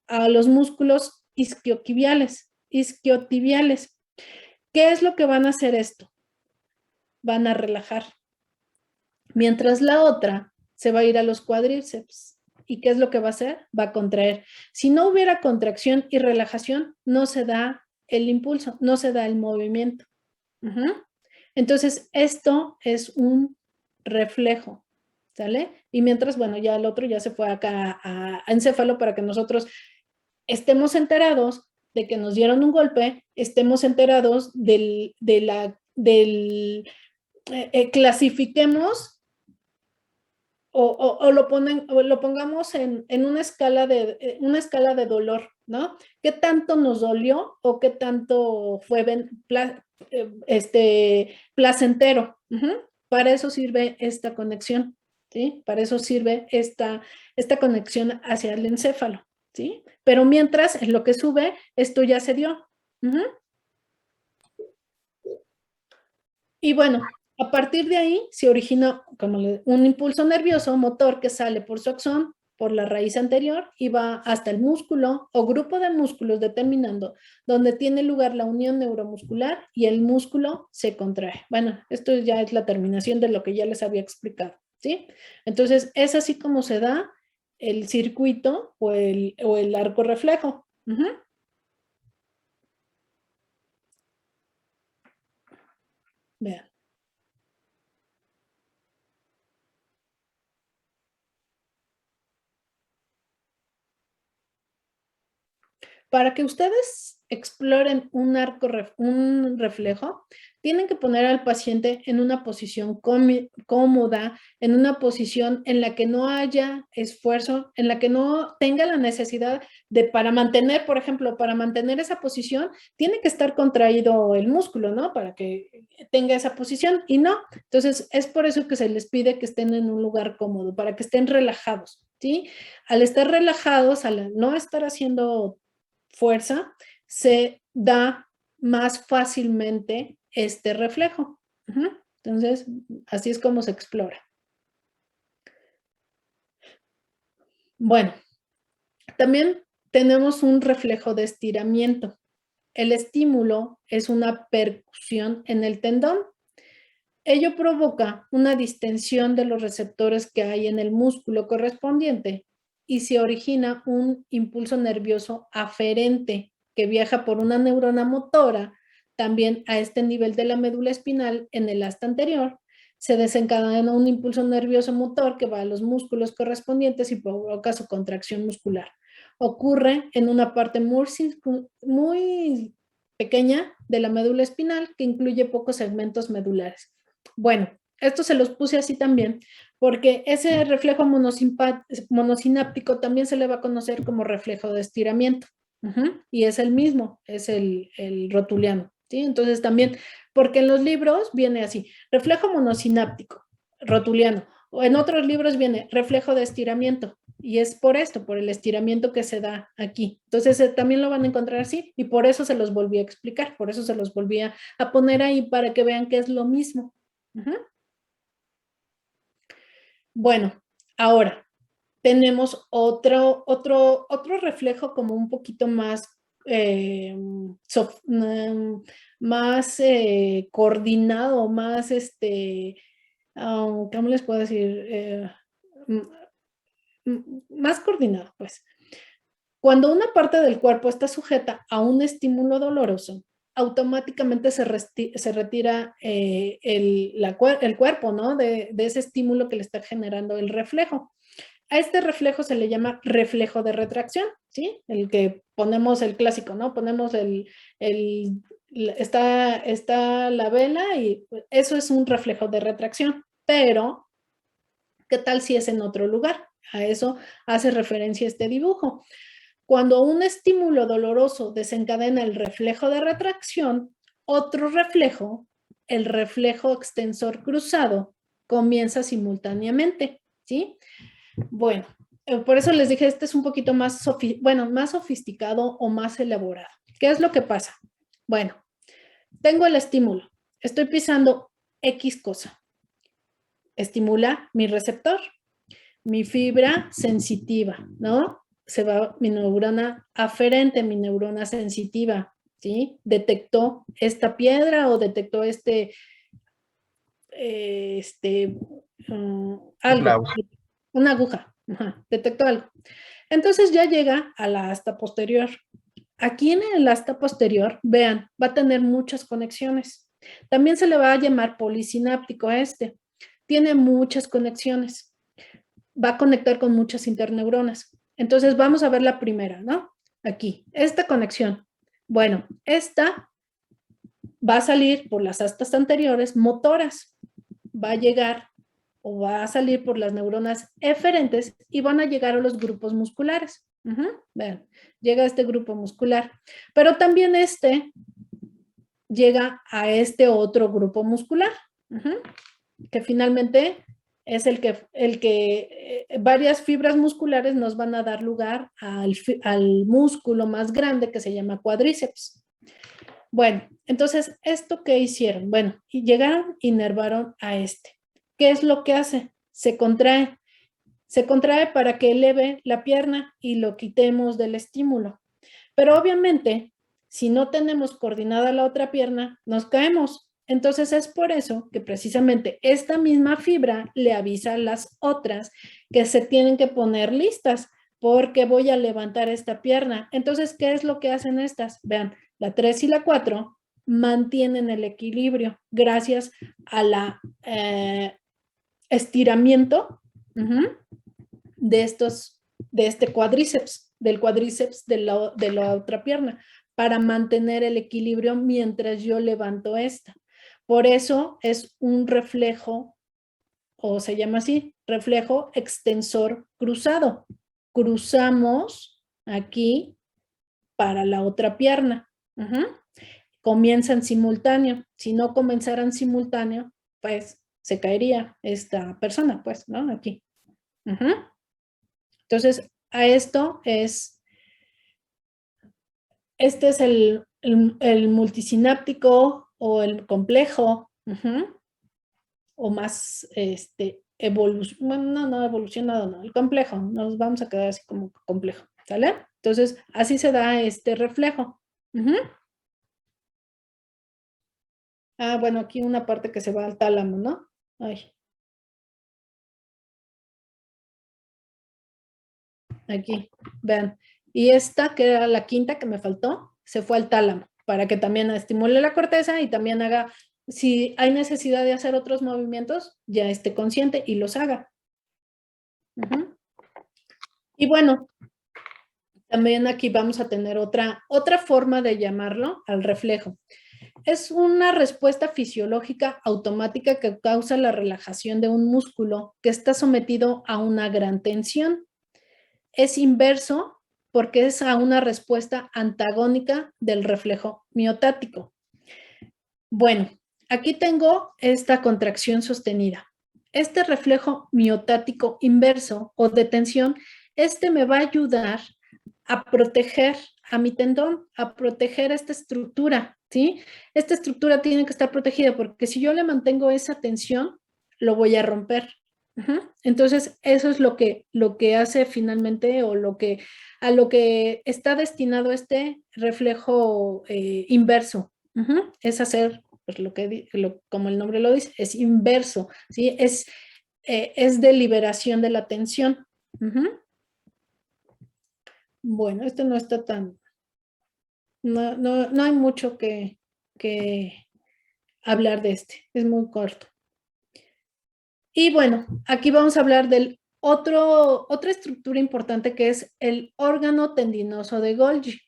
Speaker 1: a los músculos isquiotibiales. ¿Qué es lo que van a hacer esto? Van a relajar. Mientras la otra se va a ir a los cuádriceps. ¿Y qué es lo que va a hacer? Va a contraer. Si no hubiera contracción y relajación, no se da el impulso, no se da el movimiento. Entonces, esto es un reflejo, ¿sale? Y mientras, bueno, ya el otro ya se fue acá a encéfalo para que nosotros estemos enterados de que nos dieron un golpe, estemos enterados clasifiquemos o lo pongamos en una escala de dolor, ¿no? ¿Qué tanto nos dolió o qué tanto fue placentero? Para eso sirve esta conexión, ¿sí? Para eso sirve esta conexión hacia el encéfalo, ¿sí? Pero mientras, en lo que sube, esto ya se dio. Y bueno, a partir de ahí se origina como un impulso nervioso motor que sale por su axón, por la raíz anterior y va hasta el músculo o grupo de músculos determinando donde tiene lugar la unión neuromuscular y el músculo se contrae. Bueno, esto ya es la terminación de lo que ya les había explicado, ¿sí? Entonces, es así como se da el circuito o el arco reflejo. Vean. Para que ustedes exploren un reflejo, tienen que poner al paciente en una posición cómoda, en una posición en la que no haya esfuerzo, en la que no tenga la necesidad para mantener, por ejemplo, para mantener esa posición, tiene que estar contraído el músculo, ¿no? Para que tenga esa posición y no. Entonces, es por eso que se les pide que estén en un lugar cómodo, para que estén relajados, ¿sí? Al estar relajados, al no estar haciendo fuerza, se da más fácilmente este reflejo. Entonces, así es como se explora. Bueno, también tenemos un reflejo de estiramiento. El estímulo es una percusión en el tendón. Ello provoca una distensión de los receptores que hay en el músculo correspondiente y se origina un impulso nervioso aferente que viaja por una neurona motora también a este nivel de la médula espinal en el asta anterior. Se desencadena un impulso nervioso motor que va a los músculos correspondientes y provoca su contracción muscular. Ocurre en una parte muy pequeña de la médula espinal que incluye pocos segmentos medulares. Bueno, esto se los puse así también, porque ese reflejo monosináptico también se le va a conocer como reflejo de estiramiento. Y es el mismo, es el rotuliano. ¿Sí? Entonces también, porque en los libros viene así, reflejo monosináptico, rotuliano, o en otros libros viene reflejo de estiramiento, y es por esto, por el estiramiento que se da aquí. Entonces también lo van a encontrar así, y por eso se los volví a explicar, por eso se los volví a poner ahí para que vean que es lo mismo. Bueno, ahora tenemos otro reflejo como un poquito más, más coordinado, más, ¿cómo les puedo decir? Más coordinado, pues. Cuando una parte del cuerpo está sujeta a un estímulo doloroso, automáticamente se retira el cuerpo, ¿no? De ese estímulo que le está generando el reflejo. A este reflejo se le llama reflejo de retracción, ¿sí? El que ponemos el clásico, ¿no? Ponemos está la vela y eso es un reflejo de retracción, pero ¿qué tal si es en otro lugar? A eso hace referencia este dibujo. Cuando un estímulo doloroso desencadena el reflejo de retracción, otro reflejo, el reflejo extensor cruzado, comienza simultáneamente, ¿sí? Bueno, por eso les dije, este es un poquito más, más sofisticado o más elaborado. ¿Qué es lo que pasa? Bueno, tengo el estímulo, estoy pisando X cosa, estimula mi receptor, mi fibra sensitiva, ¿no? Se va mi neurona aferente, mi neurona sensitiva, ¿sí? Detectó esta piedra o detectó algo, una aguja, detectó algo. Entonces ya llega a la asta posterior. Aquí en el asta posterior, vean, va a tener muchas conexiones. También se le va a llamar polisináptico a este. Tiene muchas conexiones. Va a conectar con muchas interneuronas. Entonces vamos a ver la primera, ¿no? Aquí, esta conexión. Bueno, esta va a salir por las astas anteriores motoras. Va a llegar o va a salir por las neuronas eferentes y van a llegar a los grupos musculares. Vean, llega a este grupo muscular. Pero también llega a este otro grupo muscular, que finalmente es el que varias fibras musculares nos van a dar lugar al músculo más grande que se llama cuádriceps. Bueno, entonces, ¿esto qué hicieron? Bueno, y llegaron, inervaron a este. ¿Qué es lo que hace? Se contrae para que eleve la pierna y lo quitemos del estímulo. Pero obviamente, si no tenemos coordinada la otra pierna, nos caemos. Entonces es por eso que precisamente esta misma fibra le avisa a las otras que se tienen que poner listas porque voy a levantar esta pierna. Entonces, ¿qué es lo que hacen estas? Vean, la 3 y la 4 mantienen el equilibrio gracias a la estiramiento de este cuádriceps, del cuádriceps de la otra pierna, para mantener el equilibrio mientras yo levanto esta. Por eso es un reflejo, o se llama así, reflejo extensor cruzado. Cruzamos aquí para la otra pierna. Comienzan simultáneo. Si no comenzaran simultáneo, pues se caería esta persona, pues, ¿no? Aquí. Entonces, a esto este es el multisináptico o el complejo, o más bueno, no evolucionado, no, el complejo, nos vamos a quedar así como complejo, ¿sale? Entonces, así se da este reflejo. Ah, bueno, aquí una parte que se va al tálamo, ¿no? Ay. Aquí, vean. Y esta, que era la quinta que me faltó, se fue al tálamo, para que también estimule la corteza y también haga, si hay necesidad de hacer otros movimientos, ya esté consciente y los haga. Y bueno, también aquí vamos a tener otra forma de llamarlo al reflejo. Es una respuesta fisiológica automática que causa la relajación de un músculo que está sometido a una gran tensión. Es inverso porque es a una respuesta antagónica del reflejo miotático. Bueno, aquí tengo esta contracción sostenida. Este reflejo miotático inverso o de tensión, me va a ayudar a proteger a mi tendón, a proteger esta estructura, ¿sí? Esta estructura tiene que estar protegida porque si yo le mantengo esa tensión, lo voy a romper. Entonces, eso es lo que hace finalmente o a lo que está destinado este reflejo inverso. Es hacer, pues como el nombre lo dice, es inverso, ¿sí? Es de liberación de la tensión. Bueno, este no está tan, no hay mucho que hablar de este, es muy corto. Y bueno, aquí vamos a hablar del Otra estructura importante que es el órgano tendinoso de Golgi.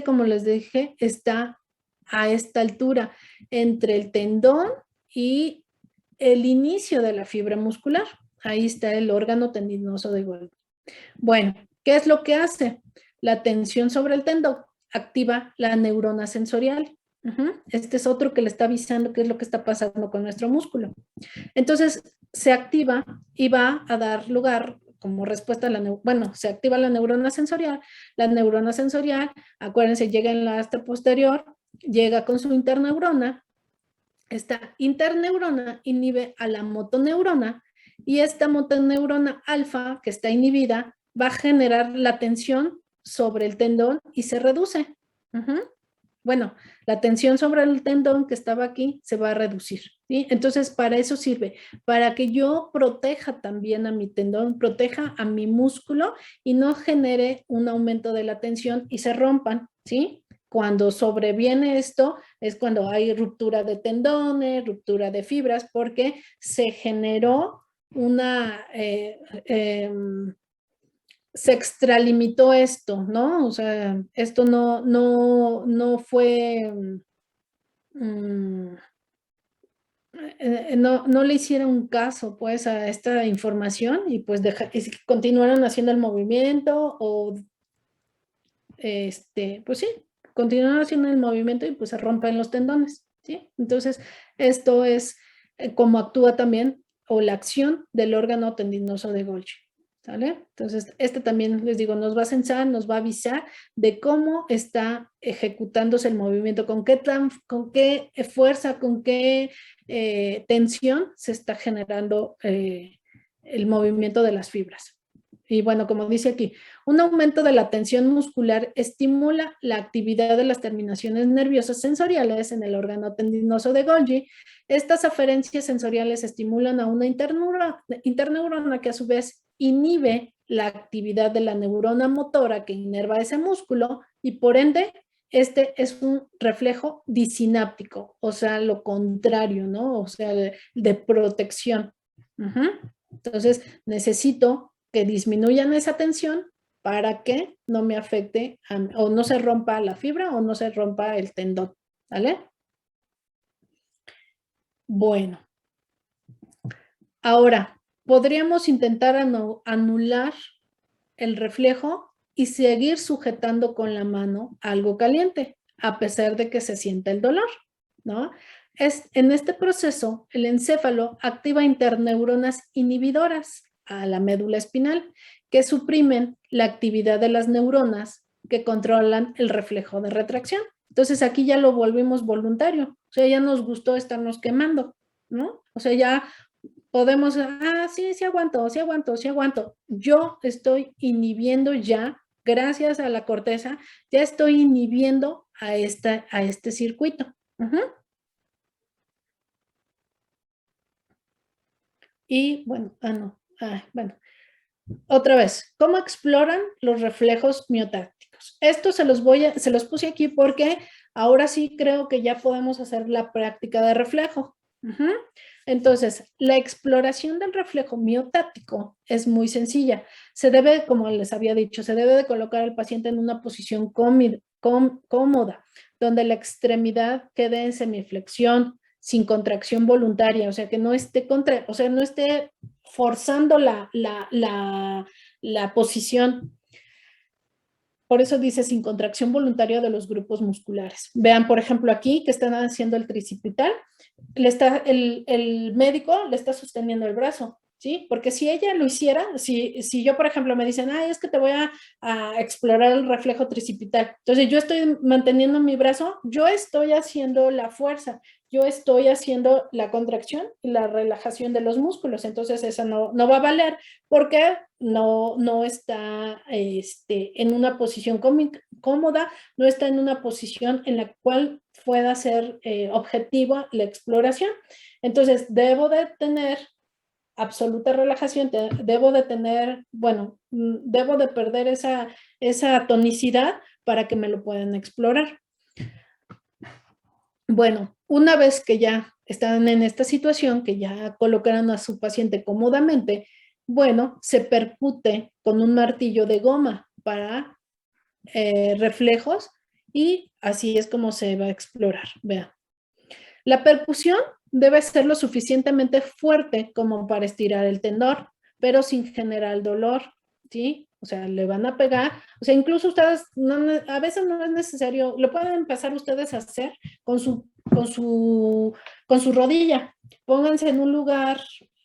Speaker 1: Como les dije, está a esta altura entre el tendón y el inicio de la fibra muscular. Ahí está el órgano tendinoso de Golgi. Bueno, ¿qué es lo que hace? La tensión sobre el tendón activa la neurona sensorial. Este es otro que le está avisando qué es lo que está pasando con nuestro músculo. Entonces, se activa y va a dar lugar como respuesta a se activa la neurona sensorial. La neurona sensorial, acuérdense, llega en la asta posterior, llega con su interneurona. Esta interneurona inhibe a la motoneurona y esta motoneurona alfa, que está inhibida, va a generar la tensión sobre el tendón y se reduce. Bueno, la tensión sobre el tendón que estaba aquí se va a reducir, ¿sí? Entonces, para eso sirve, para que yo proteja también a mi tendón, proteja a mi músculo y no genere un aumento de la tensión y se rompan, ¿sí? Cuando sobreviene esto es cuando hay ruptura de tendones, ruptura de fibras, porque se generó se extralimitó esto, ¿no? O sea, esto no fue, no le hicieron caso, pues, a esta información y pues continuaron haciendo el movimiento o, pues sí, continuaron haciendo el movimiento y pues se rompen los tendones, ¿sí? Entonces, esto es como actúa también o la acción del órgano tendinoso de Golgi. ¿Sale? Entonces, también les digo, nos va a censar, nos va a avisar de cómo está ejecutándose el movimiento, con qué fuerza, con qué tensión se está generando el movimiento de las fibras. Y bueno, como dice aquí, un aumento de la tensión muscular estimula la actividad de las terminaciones nerviosas sensoriales en el órgano tendinoso de Golgi. Estas aferencias sensoriales estimulan a una interneurona que a su vez inhibe la actividad de la neurona motora que inerva ese músculo y por ende este es un reflejo disináptico, o sea, lo contrario, ¿no? O sea, de protección. Entonces, necesito que disminuyan esa tensión para que no me afecte o no se rompa la fibra o no se rompa el tendón, ¿vale? Bueno, ahora podríamos intentar anular el reflejo y seguir sujetando con la mano algo caliente, a pesar de que se sienta el dolor, ¿no? En este proceso, el encéfalo activa interneuronas inhibidoras a la médula espinal que suprimen la actividad de las neuronas que controlan el reflejo de retracción. Entonces aquí ya lo volvimos voluntario, o sea, ya nos gustó estarnos quemando, ¿no? O sea, ya podemos, sí, sí aguanto, sí aguanto, sí aguanto. Yo estoy inhibiendo ya, gracias a la corteza, ya estoy inhibiendo a este circuito. Y bueno, bueno. Otra vez, ¿cómo exploran los reflejos miotácticos? Esto se los puse aquí porque ahora sí creo que ya podemos hacer la práctica de reflejo. Entonces, la exploración del reflejo miotáctico es muy sencilla. Se debe, como les había dicho, se debe de colocar al paciente en una posición cómoda, donde la extremidad quede en semiflexión, sin contracción voluntaria, o sea, que no esté no esté forzando la posición. Por eso dice sin contracción voluntaria de los grupos musculares. Vean, por ejemplo, aquí que están haciendo el tricipital, el médico le está sosteniendo el brazo, ¿sí? Porque si ella lo hiciera, si yo, por ejemplo, me dicen, es que te voy a explorar el reflejo tricipital, entonces yo estoy manteniendo mi brazo, yo estoy haciendo la fuerza, yo estoy haciendo la contracción y la relajación de los músculos, entonces eso no va a valer porque no está en una posición cómoda, no está en una posición en la cual pueda ser objetiva la exploración. Entonces, debo de tener absoluta relajación, debo de tener, debo de perder esa tonicidad para que me lo puedan explorar. Bueno, una vez que ya están en esta situación, que ya colocaron a su paciente cómodamente, Bueno, se percute con un martillo de goma para reflejos y así es como se va a explorar. Vean. La percusión debe ser lo suficientemente fuerte como para estirar el tendón, pero sin generar dolor, ¿sí? O sea, le van a pegar, o sea, incluso ustedes, a veces no es necesario, lo pueden empezar ustedes a hacer con su rodilla. Pónganse en un lugar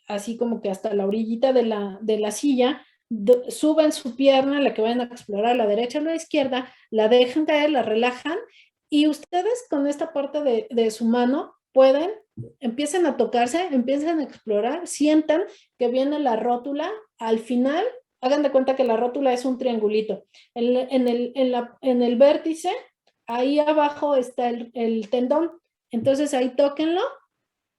Speaker 1: así como que hasta la orillita de la silla, suban su pierna, la que vayan a explorar, la derecha o la izquierda, la dejan caer, la relajan y ustedes con esta parte de su mano pueden, empiecen a tocarse, empiecen a explorar, sientan que viene la rótula, al final, hagan de cuenta que la rótula es un triangulito. En el vértice, ahí abajo está el tendón, entonces ahí tóquenlo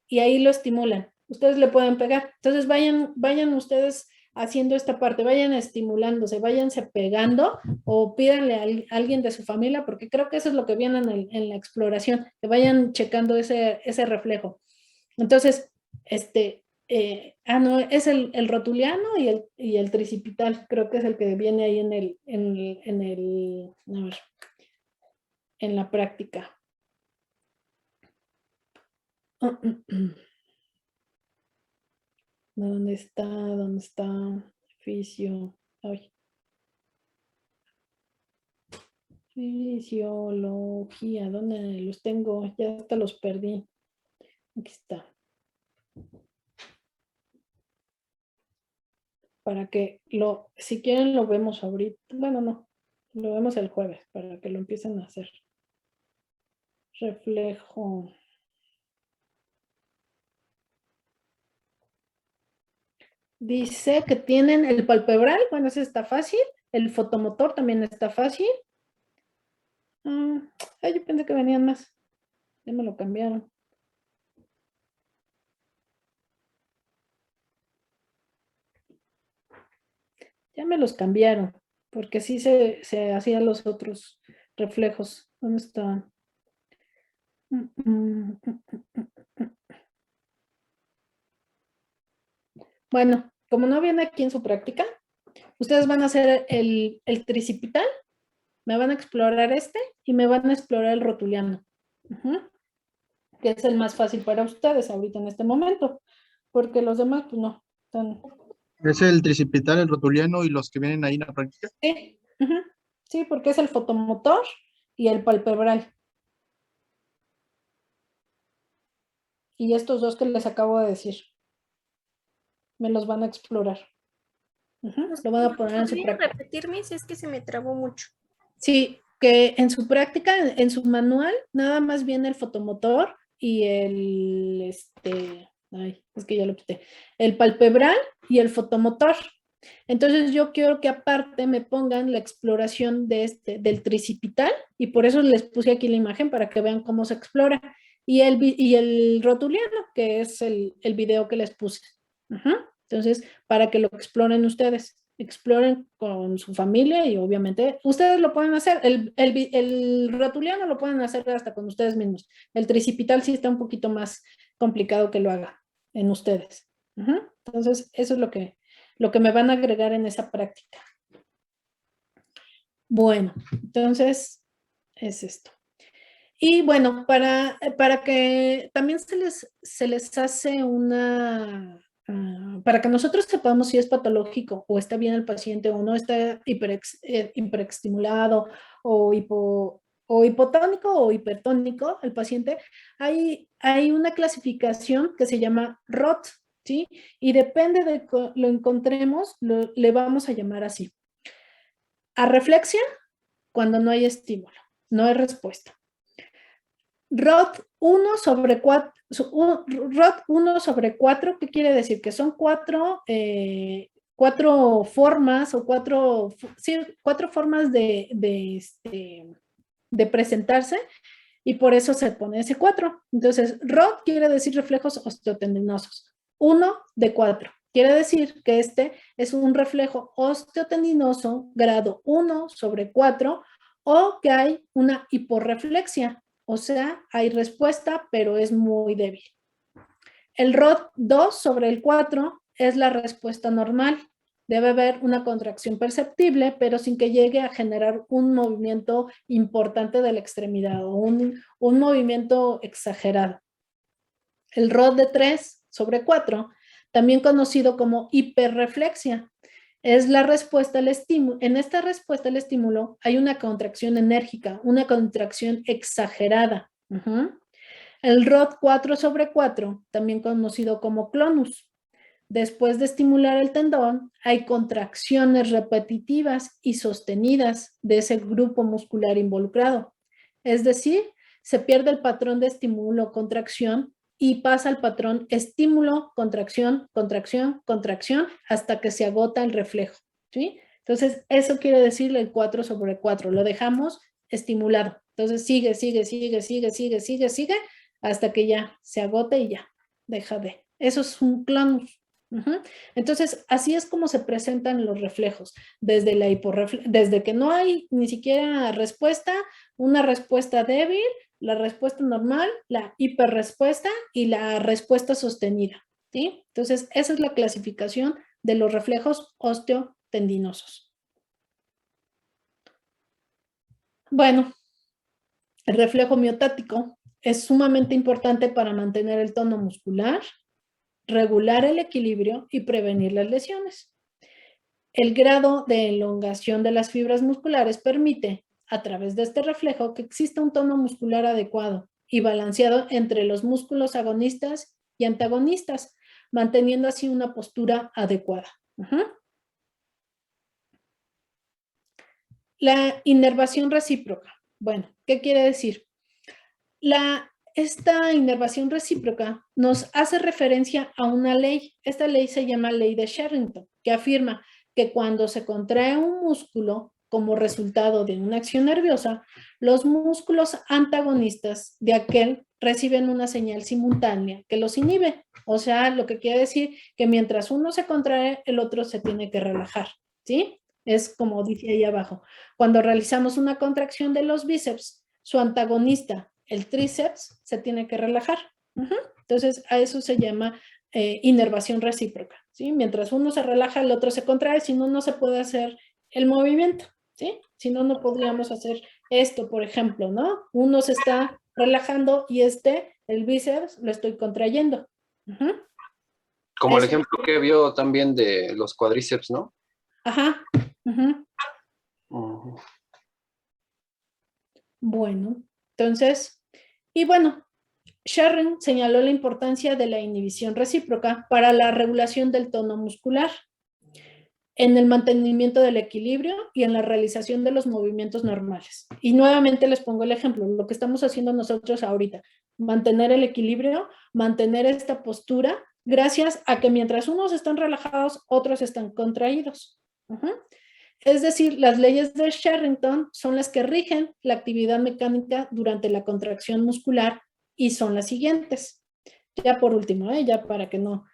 Speaker 1: y ahí lo estimulan. Ustedes le pueden pegar. Entonces vayan ustedes haciendo esta parte, vayan estimulándose, váyanse pegando o pídanle a alguien de su familia, porque creo que eso es lo que viene en la exploración, que vayan checando ese reflejo. Entonces, no, es el rotuliano y el tricipital, creo que es el que viene ahí a ver, en la práctica. ¿Dónde está? ¿Dónde está? Fisio. Ay. Fisiología. ¿Dónde los tengo? Ya hasta los perdí. Aquí está. Para que si quieren lo vemos ahorita. Bueno, no. Lo vemos el jueves para que lo empiecen a hacer. Reflejo. Dice que tienen el palpebral, bueno, ese está fácil. El fotomotor también está fácil. Yo pensé que venían más. Ya me lo cambiaron. Ya me los cambiaron, porque sí se hacían los otros reflejos. ¿Dónde está? Bueno, como no viene aquí en su práctica, ustedes van a hacer el tricipital, me van a explorar y me van a explorar el rotuliano, que es el más fácil para ustedes ahorita en este momento, porque los demás pues no.
Speaker 4: Es el tricipital, el rotuliano y los que vienen ahí en la práctica.
Speaker 1: Sí, sí, porque es el fotomotor y el palpebral. Y estos dos que les acabo de decir, me los van a explorar. Lo van a poner en su práctica.
Speaker 2: Repetirme si es que se me trabó mucho.
Speaker 1: Sí, que en su práctica, en su manual, nada más viene el fotomotor y es que ya lo quité, el palpebral y el fotomotor. Entonces yo quiero que aparte me pongan la exploración del tricipital y por eso les puse aquí la imagen para que vean cómo se explora. Y el rotuliano, que es el video que les puse. Entonces, para que lo exploren con su familia y obviamente ustedes lo pueden hacer. El rotuliano lo pueden hacer hasta con ustedes mismos. El tricipital sí está un poquito más complicado que lo haga en ustedes. Entonces, eso es lo que me van a agregar en esa práctica. Bueno, entonces es esto. Y bueno, para que también se les hace para que nosotros sepamos si es patológico o está bien el paciente o no está hiperestimulado o hipotónico o hipertónico el paciente, hay una clasificación que se llama ROT, ¿sí? Y depende de lo encontremos, le vamos a llamar así. Arreflexia, cuando no hay estímulo, no hay respuesta. ROT 1 sobre 4, ROT 1 sobre 4, ¿qué quiere decir? Que son cuatro formas o cuatro formas de presentarse y por eso se pone ese 4. Entonces, ROT quiere decir reflejos osteotendinosos. 1 de 4. Quiere decir que este es un reflejo osteotendinoso grado 1 sobre 4 o que hay una hiporreflexia. O sea, hay respuesta, pero es muy débil. El ROT 2 sobre el 4 es la respuesta normal. Debe haber una contracción perceptible, pero sin que llegue a generar un movimiento importante de la extremidad o un movimiento exagerado. El ROD de 3/4, también conocido como hiperreflexia, es la respuesta al estímulo. En esta respuesta al estímulo hay una contracción enérgica, una contracción exagerada. El ROD 4/4, también conocido como clonus. Después de estimular el tendón, hay contracciones repetitivas y sostenidas de ese grupo muscular involucrado. Es decir, se pierde el patrón de estímulo-contracción y pasa al patrón estímulo, contracción, contracción, contracción, hasta que se agota el reflejo, ¿sí? Entonces, eso quiere decir el 4/4. Lo dejamos estimulado. Entonces, sigue, hasta que ya se agote y ya, deja de. Eso es un clonus. Entonces, así es como se presentan los reflejos, desde que no hay ni siquiera respuesta, una respuesta débil, la respuesta normal, la hiperrespuesta y la respuesta sostenida, ¿sí? Entonces, esa es la clasificación de los reflejos osteotendinosos. Bueno, el reflejo miotático es sumamente importante para mantener el tono muscular, regular el equilibrio y prevenir las lesiones. El grado de elongación de las fibras musculares permite, a través de este reflejo, que exista un tono muscular adecuado y balanceado entre los músculos agonistas y antagonistas, manteniendo así una postura adecuada. La inervación recíproca. Bueno, ¿qué quiere decir? Esta inervación recíproca nos hace referencia a una ley. Esta ley se llama ley de Sherrington, que afirma que cuando se contrae un músculo como resultado de una acción nerviosa, los músculos antagonistas de aquel reciben una señal simultánea que los inhibe. O sea, lo que quiere decir que mientras uno se contrae, el otro se tiene que relajar, ¿sí? Es como dice ahí abajo. Cuando realizamos una contracción de los bíceps, su antagonista, el tríceps, se tiene que relajar. Entonces, a eso se llama inervación recíproca, ¿sí? Mientras uno se relaja, el otro se contrae, si no, no se puede hacer el movimiento, ¿sí? Si no, no podríamos hacer esto, por ejemplo, ¿no? Uno se está relajando y el bíceps, lo estoy contrayendo.
Speaker 5: Como el
Speaker 1: Eso.
Speaker 5: ejemplo que vio también de los cuádriceps, ¿no?
Speaker 1: Ajá. Bueno, entonces, y bueno, Sherring señaló la importancia de la inhibición recíproca para la regulación del tono muscular, en el mantenimiento del equilibrio y en la realización de los movimientos normales. Y nuevamente les pongo el ejemplo, lo que estamos haciendo nosotros ahorita, mantener el equilibrio, mantener esta postura, gracias a que mientras unos están relajados, otros están contraídos. Es decir, las leyes de Sherrington son las que rigen la actividad mecánica durante la contracción muscular y son las siguientes. Ya por último, ya para que no.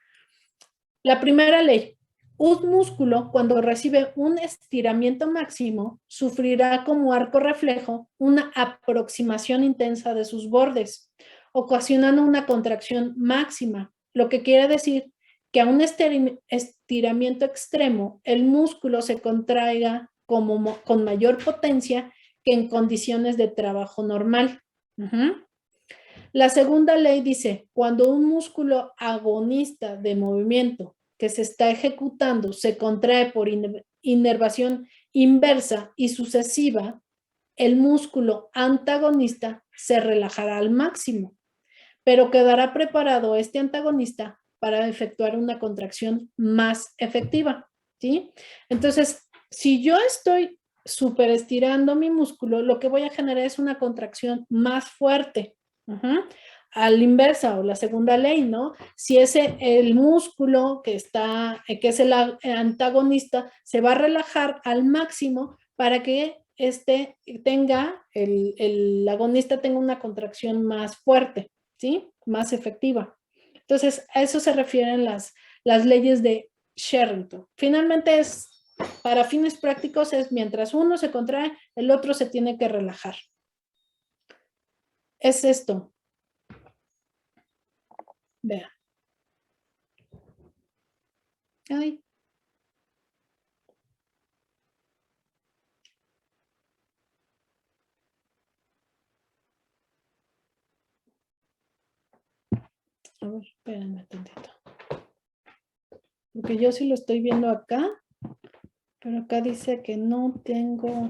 Speaker 1: La primera ley, un músculo cuando recibe un estiramiento máximo sufrirá como arco reflejo una aproximación intensa de sus bordes, ocasionando una contracción máxima, lo que quiere decir que a un estiramiento extremo el músculo se contraiga con mayor potencia que en condiciones de trabajo normal. La segunda ley dice, cuando un músculo agonista de movimiento que se está ejecutando se contrae por inervación inversa y sucesiva, el músculo antagonista se relajará al máximo, pero quedará preparado este antagonista para efectuar una contracción más efectiva, ¿sí? Entonces, si yo estoy súper estirando mi músculo, lo que voy a generar es una contracción más fuerte. A la inversa o la segunda ley, ¿no? Si el músculo que es el antagonista, se va a relajar al máximo para que el agonista tenga una contracción más fuerte, ¿sí? Más efectiva. Entonces, a eso se refieren las leyes de Sherrington. Finalmente para fines prácticos es mientras uno se contrae, el otro se tiene que relajar. Es esto. Vean. Ay. A ver, espérenme tantito. Porque yo sí lo estoy viendo acá, pero acá dice que no tengo